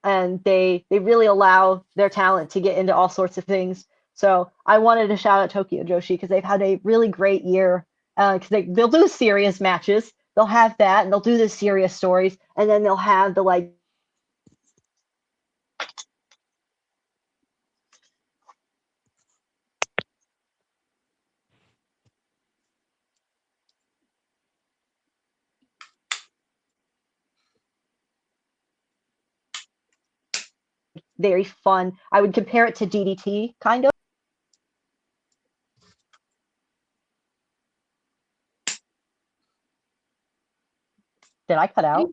and they really allow their talent to get into all sorts of things. So I wanted to shout out Tokyo Joshi because they've had a really great year. Because they'll do serious matches, they'll have that, and they'll do the serious stories, and then they'll have the like very fun. I would compare it to DDT, kind of. Did I cut out?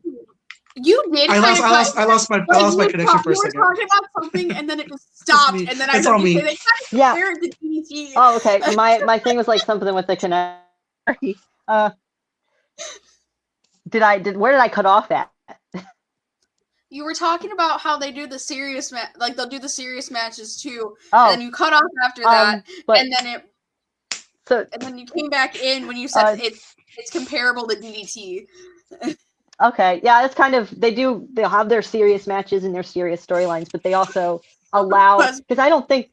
You did. I lost my connection for a second. You were talking about something, and then it just stopped, me. and then I It's all heard you me. say they kind of Yeah. compare it to DDT. Oh, okay. My thing was like something with the connect. Where did I cut off at? You were talking about how they do the serious they'll do the serious matches too, Oh, and then you cut off after that, but and then you came back in when you said it's comparable to DDT. okay, yeah, it's kind of they'll have their serious matches and their serious storylines, but they also allow, because I don't think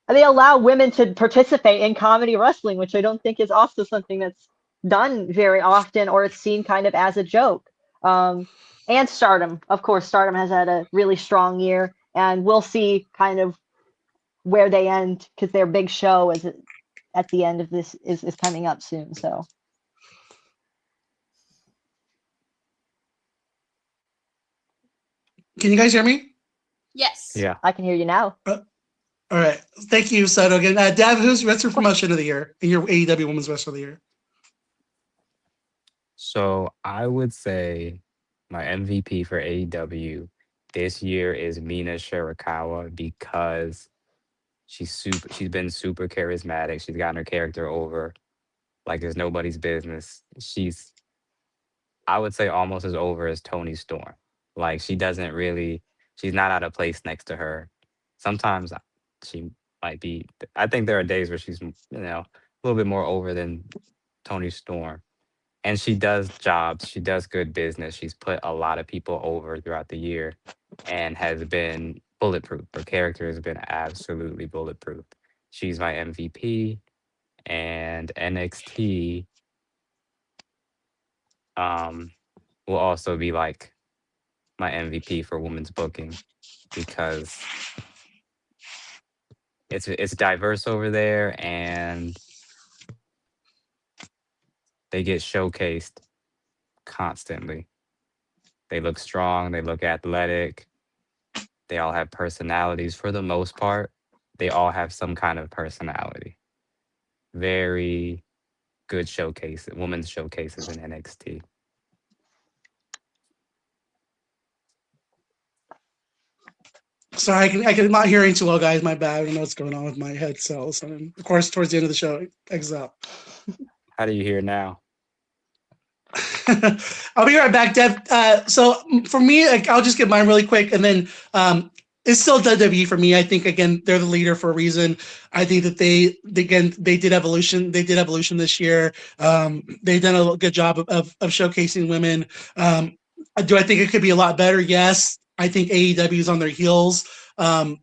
they allow women to participate in comedy wrestling, which I don't think is also something that's done very often, or it's seen kind of as a joke. And Stardom, of course, Stardom has had a really strong year, and we'll see kind of where they end, because their big show is at the end of this is coming up soon. So Can you guys hear me? Yes. Yeah. I can hear you now. All right. Thank you, Sato. Again, Dav, who's your promotion of the year in your AEW Women's Wrestler of the Year? So I would say my MVP for AEW this year is Mina Shirakawa, because she's been super charismatic. She's gotten her character over like there's nobody's business. She's, I would say, almost as over as Toni Storm. Like she's not out of place next to her. Sometimes she might be. I think there are days where she's a little bit more over than Toni Storm. And she does jobs. She does good business. She's put a lot of people over throughout the year and has been bulletproof. Her character has been absolutely bulletproof. She's my MVP. And NXT will also be like my MVP for women's booking, because it's diverse over there, and they get showcased constantly. They look strong, they look athletic, they all have personalities for the most part. They all have some kind of personality. Very good showcases, women's showcases in NXT. Sorry, I'm not hearing too well, guys. My bad. I don't know what's going on with my headset. So, of course, towards the end of the show, it exits out. How do you hear now? I'll be right back, Dev. So for me, I'll just get mine really quick, and then it's still WWE for me. I think again they're the leader for a reason. I think that they did Evolution. They did Evolution this year. They've done a good job of showcasing women. Do I think it could be a lot better? Yes. I think AEW is on their heels. I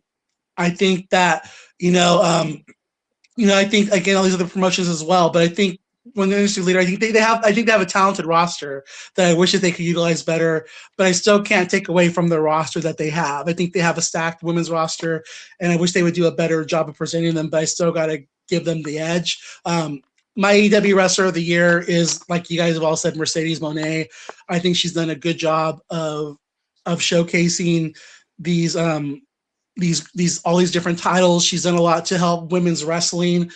think that I think again all these other promotions as well. But I think when the industry leader, I think they have a talented roster that I wish that they could utilize better. But I still can't take away from the roster that they have. I think they have a stacked women's roster, and I wish they would do a better job of presenting them. But I still got to give them the edge. My AEW wrestler of the year is, like you guys have all said, Mercedes Moné. I think she's done a good job of showcasing these all these different titles. She's done a lot to help women's wrestling.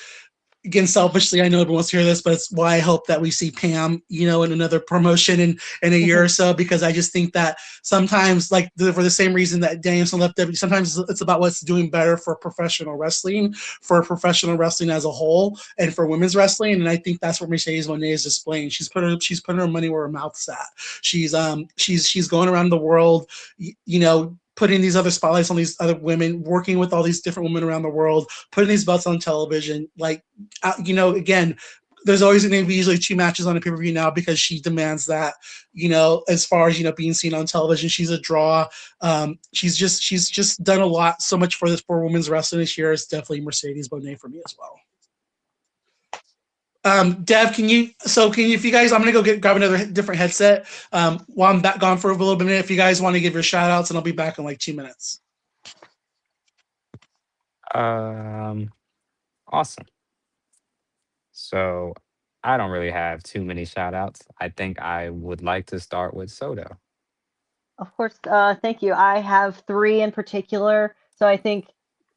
Again, selfishly, I know everyone wants to hear this, but it's why I hope that we see Pam, in another promotion in a year or so, because I just think that sometimes, for the same reason that Danielson left WWE, sometimes it's about what's doing better for professional wrestling as a whole, and for women's wrestling. And I think that's what Mercedes Moné is displaying. She's putting her money where her mouth's at. She's going around the world, putting these other spotlights on these other women, working with all these different women around the world, putting these belts on television. Again, there's always going to be usually 2 matches on a pay-per-view now because she demands that, as far as, being seen on television. She's a draw. She's just done a lot, so much for women's wrestling this year. It's definitely Mercedes Moné for me as well. Dev, if you guys, I'm going to go grab another different headset while I'm back gone for a little bit. If you guys want to give your shout outs, and I'll be back in 2 minutes. Awesome. So I don't really have too many shout outs. I think I would like to start with Soto. Of course, thank you. I have 3 in particular. So I think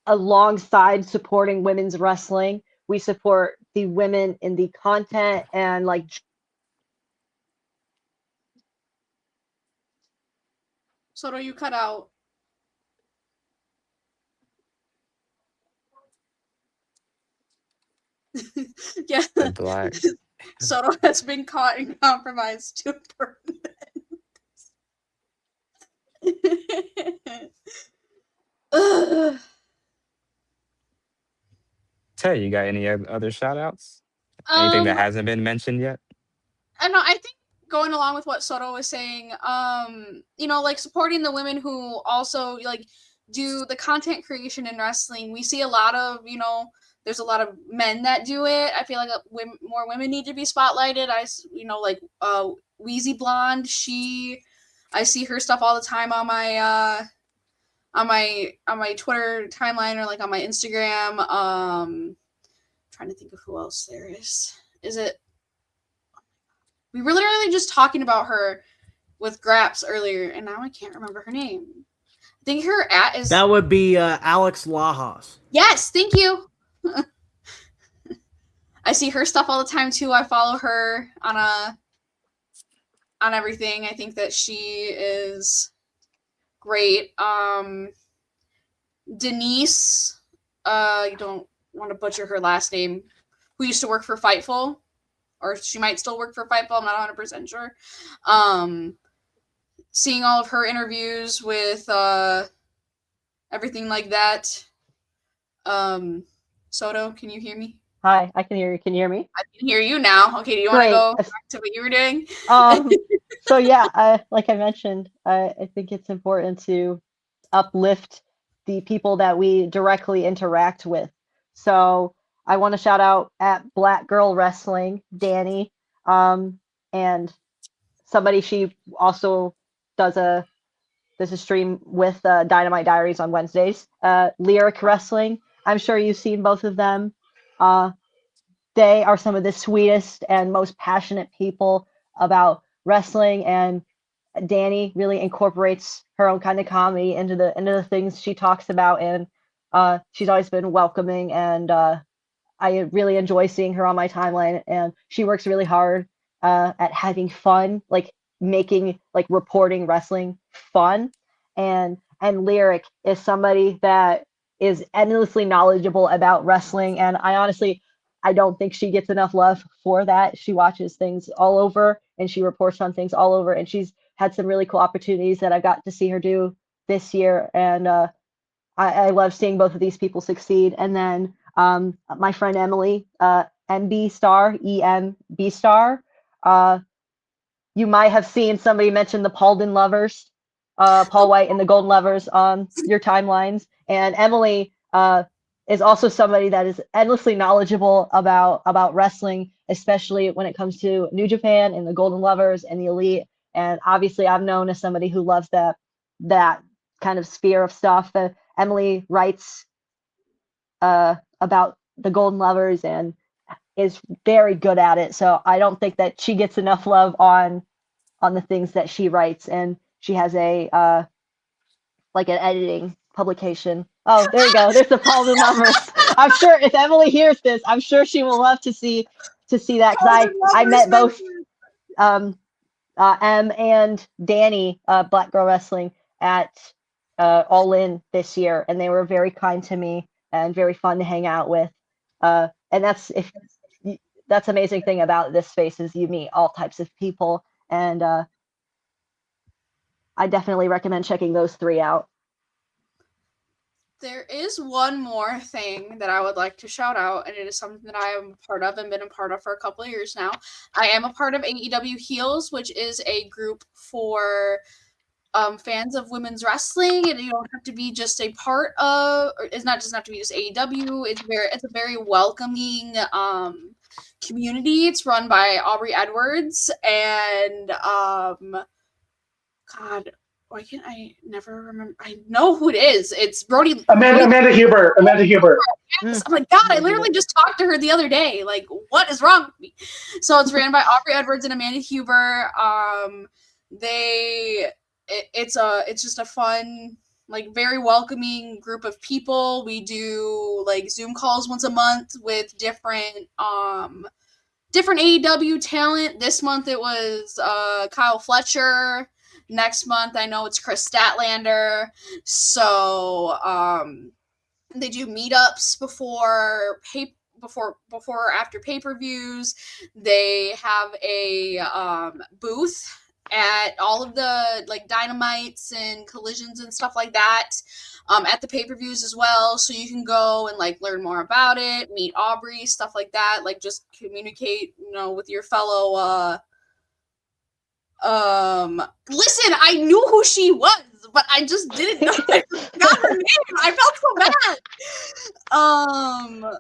alongside supporting women's wrestling, we support the women in the content and Soto, you cut out. Yeah. The black. Soto has been caught and compromised to burn. Tay, you got any other shout outs? Anything that hasn't been mentioned yet? I know. I think going along with what Soto was saying, supporting the women who also do the content creation in wrestling. We see a lot of, there's a lot of men that do it. I feel like more women need to be spotlighted. Wheezy Blonde. I see her stuff all the time on my Twitter timeline or on my Instagram. Trying to think of who else there is. Is it? We were literally just talking about her with Graps earlier, and now I can't remember her name. I think her @ is. That would be Alex Lajas. Yes, thank you. I see her stuff all the time too. I follow her on everything. I think that she is great. Denise, you don't want to butcher her last name, who used to work for Fightful, or she might still work for Fightful. I'm not 100% sure. Seeing all of her interviews with everything like that. Soto, can you hear me? Hi, I can hear you. Can you hear me? I can hear you now. Okay, do you want to go back to what you were doing? So yeah, like I mentioned, I think it's important to uplift the people that we directly interact with. So I want to shout out at Black Girl Wrestling, Danny, and somebody she also does a stream with Dynamite Diaries on Wednesdays. Lyric Wrestling. I'm sure you've seen both of them. They are some of the sweetest and most passionate people about wrestling, and Danny really incorporates her own kind of comedy into the things she talks about, and she's always been welcoming and I really enjoy seeing her on my timeline, and she works really hard at having fun, like making like reporting wrestling fun. And Lyric is somebody that is endlessly knowledgeable about wrestling, and I don't think she gets enough love for that. She watches things all over and she reports on things all over, and she's had some really cool opportunities that I got to see her do this year, and I love seeing both of these people succeed. And then my friend Emily, MB Star, EMB Star. You might have seen somebody mention the Paulden Lovers, Paul White and the Golden Lovers on your timelines. And Emily is also somebody that is endlessly knowledgeable about wrestling, especially when it comes to New Japan and the Golden Lovers and the Elite. And obviously, I'm known as somebody who loves that kind of sphere of stuff. Emily writes about the Golden Lovers and is very good at it. So I don't think that she gets enough love on the things that she writes. And she has a like an editing publication. Oh, there you go. There's the Golden Lovers. I'm sure if Emily hears this, I'm sure she will love to see that, because I met both Em and Danny, Black Girl Wrestling, at All In this year, and they were very kind to me and very fun to hang out with. And that's amazing thing about this space is you meet all types of people, and I definitely recommend checking those 3 out. There is one more thing that I would like to shout out, and it is something that I am a part of and been a part of for a couple of years now. I am a part of AEW Heels, which is a group for fans of women's wrestling, and you don't have to be just a part of, or it's not just have to be just AEW. It's a very welcoming community. It's run by Aubrey Edwards, and God, why can't I never remember? I know who it is. It's Brody. Amanda Huber. Yes. I'm like, God, I literally just talked to her the other day. Like, what is wrong with me? So it's ran by Aubrey Edwards and Amanda Huber. It's just a fun, like, very welcoming group of people. We do like Zoom calls once a month with different AEW talent. This month it was Kyle Fletcher. Next month I know it's Chris Statlander. So they do meetups before or after pay-per-views. They have a booth at all of the like Dynamites and Collisions and stuff like that at the pay-per-views as well, so you can go and like learn more about it, meet Aubrey, stuff like that, like just communicate, with your fellow listen, I knew who she was, but I just didn't know. I forgot her name. I felt so bad.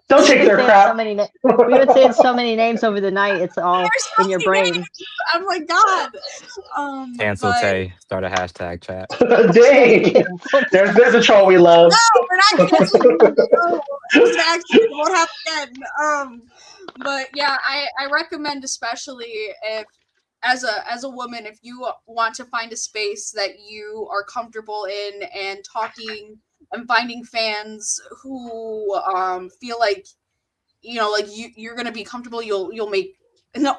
Don't take their crap. We've been saying so many names over the night. It's all in your brain. Names. I'm like, God. Cancel Tay. Start a hashtag chat. Dang. There's a troll we love. No, we're not canceling. No, it won't happen again. But yeah, I recommend, especially if as a woman, if you want to find a space that you are comfortable in and talking and finding fans who feel like you're gonna be comfortable, you'll make no.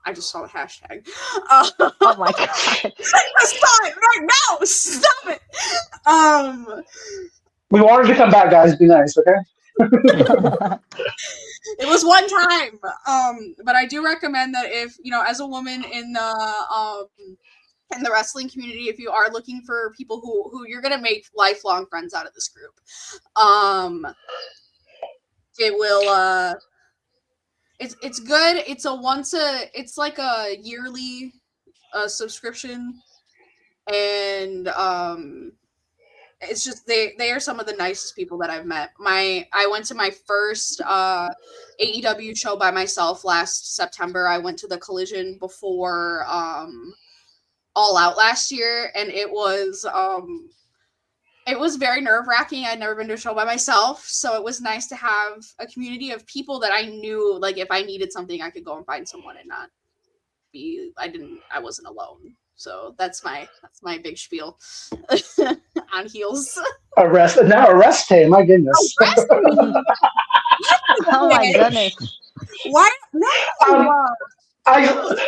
I just saw the hashtag. Oh my God! Stop it right now! Stop it. We wanted to come back, guys. Be nice, okay? It was one time, but I do recommend that if as a woman in the wrestling community, if you are looking for people who you're gonna make lifelong friends out of this group, it will. It's good. It's like a yearly subscription, and it's just they are some of the nicest people that I've met. I went to my first AEW show by myself last September. I went to the Collision before All Out last year, and it was very nerve-wracking. I'd never been to a show by myself, so it was nice to have a community of people that I knew, like, if I needed something, I could go and find someone and not be I wasn't alone. So that's my big spiel on Heels. Arrest Tay, my goodness. Arrest me. Oh my goodness. Why? No. Um, I want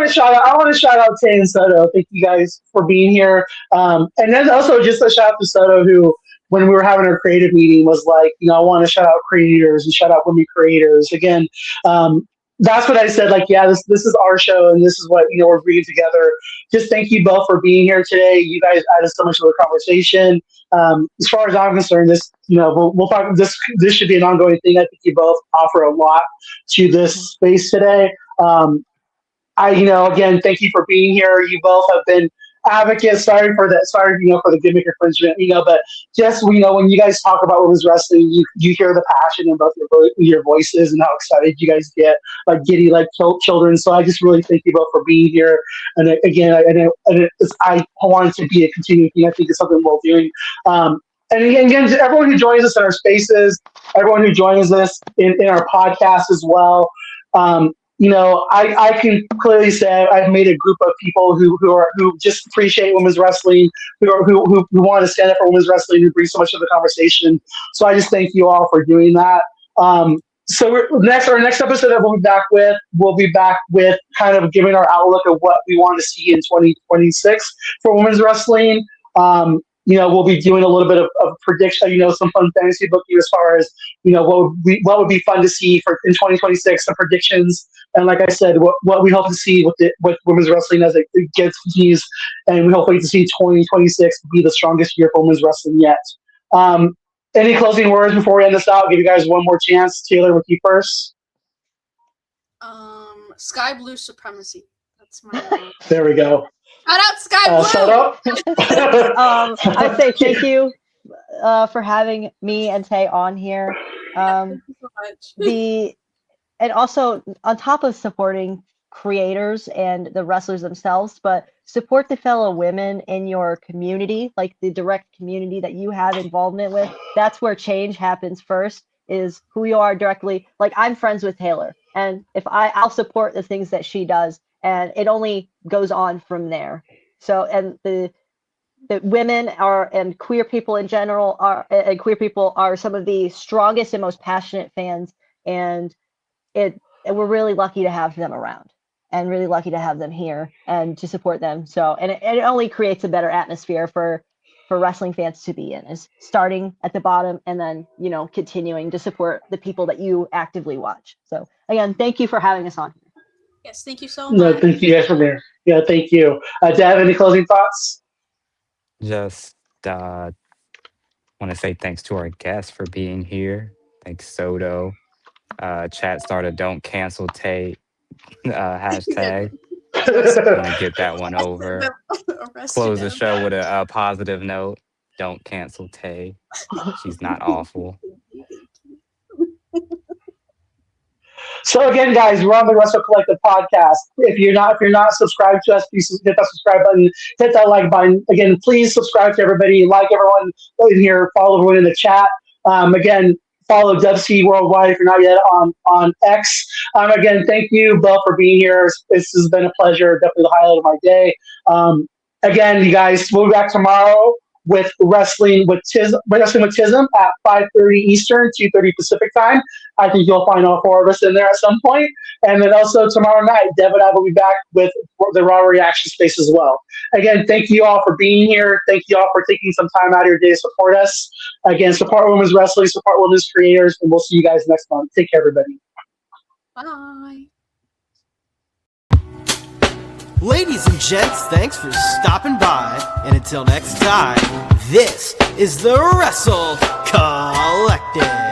to shout out. I want to shout out Tay and Soto. Thank you guys for being here. And then also just a shout out to Soto, who when we were having our creative meeting was like, I want to shout out creators and shout out women creators. Again, that's what I said. Like, yeah, this is our show, and this is what we're bringing together. Just thank you both for being here today. You guys added so much to the conversation. As far as I'm concerned, this we'll talk. This should be an ongoing thing. I think you both offer a lot to this space today. Again, thank you for being here. You both have been advocates. Sorry for the gimmick infringement. But just when you guys talk about women's wrestling, you hear the passion in both your voices and how excited you guys get, like giddy like children. So I just really thank you both for being here. And again, I want it to be a continuing thing. I think it's something we're doing. And again, to everyone who joins us in our spaces, everyone who joins us in our podcast as well. I can clearly say I've made a group of people who just appreciate women's wrestling, who want to stand up for women's wrestling, who bring so much to the conversation. So I just thank you all for doing that. So our next episode that we'll be back with kind of giving our outlook of what we want to see in 2026 for women's wrestling. We'll be doing a little bit of prediction, some fun fantasy booking as far as, what would be fun to see in 2026, some predictions. And like I said, what we hope to see with women's wrestling as it continues. And we hope to see 2026 be the strongest year for women's wrestling yet. Any closing words before we end this out? I'll give you guys one more chance. Taylor, with you first. Sky Blue Supremacy. That's my There we go. Shout out Sky Blue. I'd say thank you for having me and Tay on here. Thank you so much. And also on top of supporting creators and the wrestlers themselves, but support the fellow women in your community, like the direct community that you have involvement with. That's where change happens first, is who you are directly. Like, I'm friends with Taylor, and if I'll support the things that she does, and it only goes on from there. So, and the women and queer people in general are some of the strongest and most passionate fans, and we're really lucky to have them around, and really lucky to have them here and to support them. So, and it only creates a better atmosphere for wrestling fans to be in, is starting at the bottom and then, continuing to support the people that you actively watch. So again, thank you for having us on. Yes, thank you so much. No, thank you guys for being here. Yeah, thank you. Dad, any closing thoughts? Just want to say thanks to our guests for being here. Thanks, Soto. Chat started "Don't cancel Tay" hashtag. Gonna get that one over. Close the show with a positive note. Don't cancel Tay. She's not awful. So again, guys, we're on the Wrestle Collective podcast. If you're not subscribed to us, please hit that subscribe button, hit that like button. Again, please subscribe to everybody, like everyone in here, follow everyone in the chat. Again, follow WC Worldwide if you're not yet on X. Again, thank you both for being here. This has been a pleasure, definitely the highlight of my day. Again, you guys, we'll be back tomorrow with Wrestling with Tism at 5:30 Eastern, 2:30 Pacific time. I think you'll find all four of us in there at some point. And then also tomorrow night, Dev and I will be back with the Raw Reaction Space as well. Again, thank you all for being here. Thank you all for taking some time out of your day to support us. Again, support women's wrestling, support women's creators, and we'll see you guys next month. Take care, everybody. Bye. Ladies and gents, thanks for stopping by. And until next time, this is the Wrestle Collective.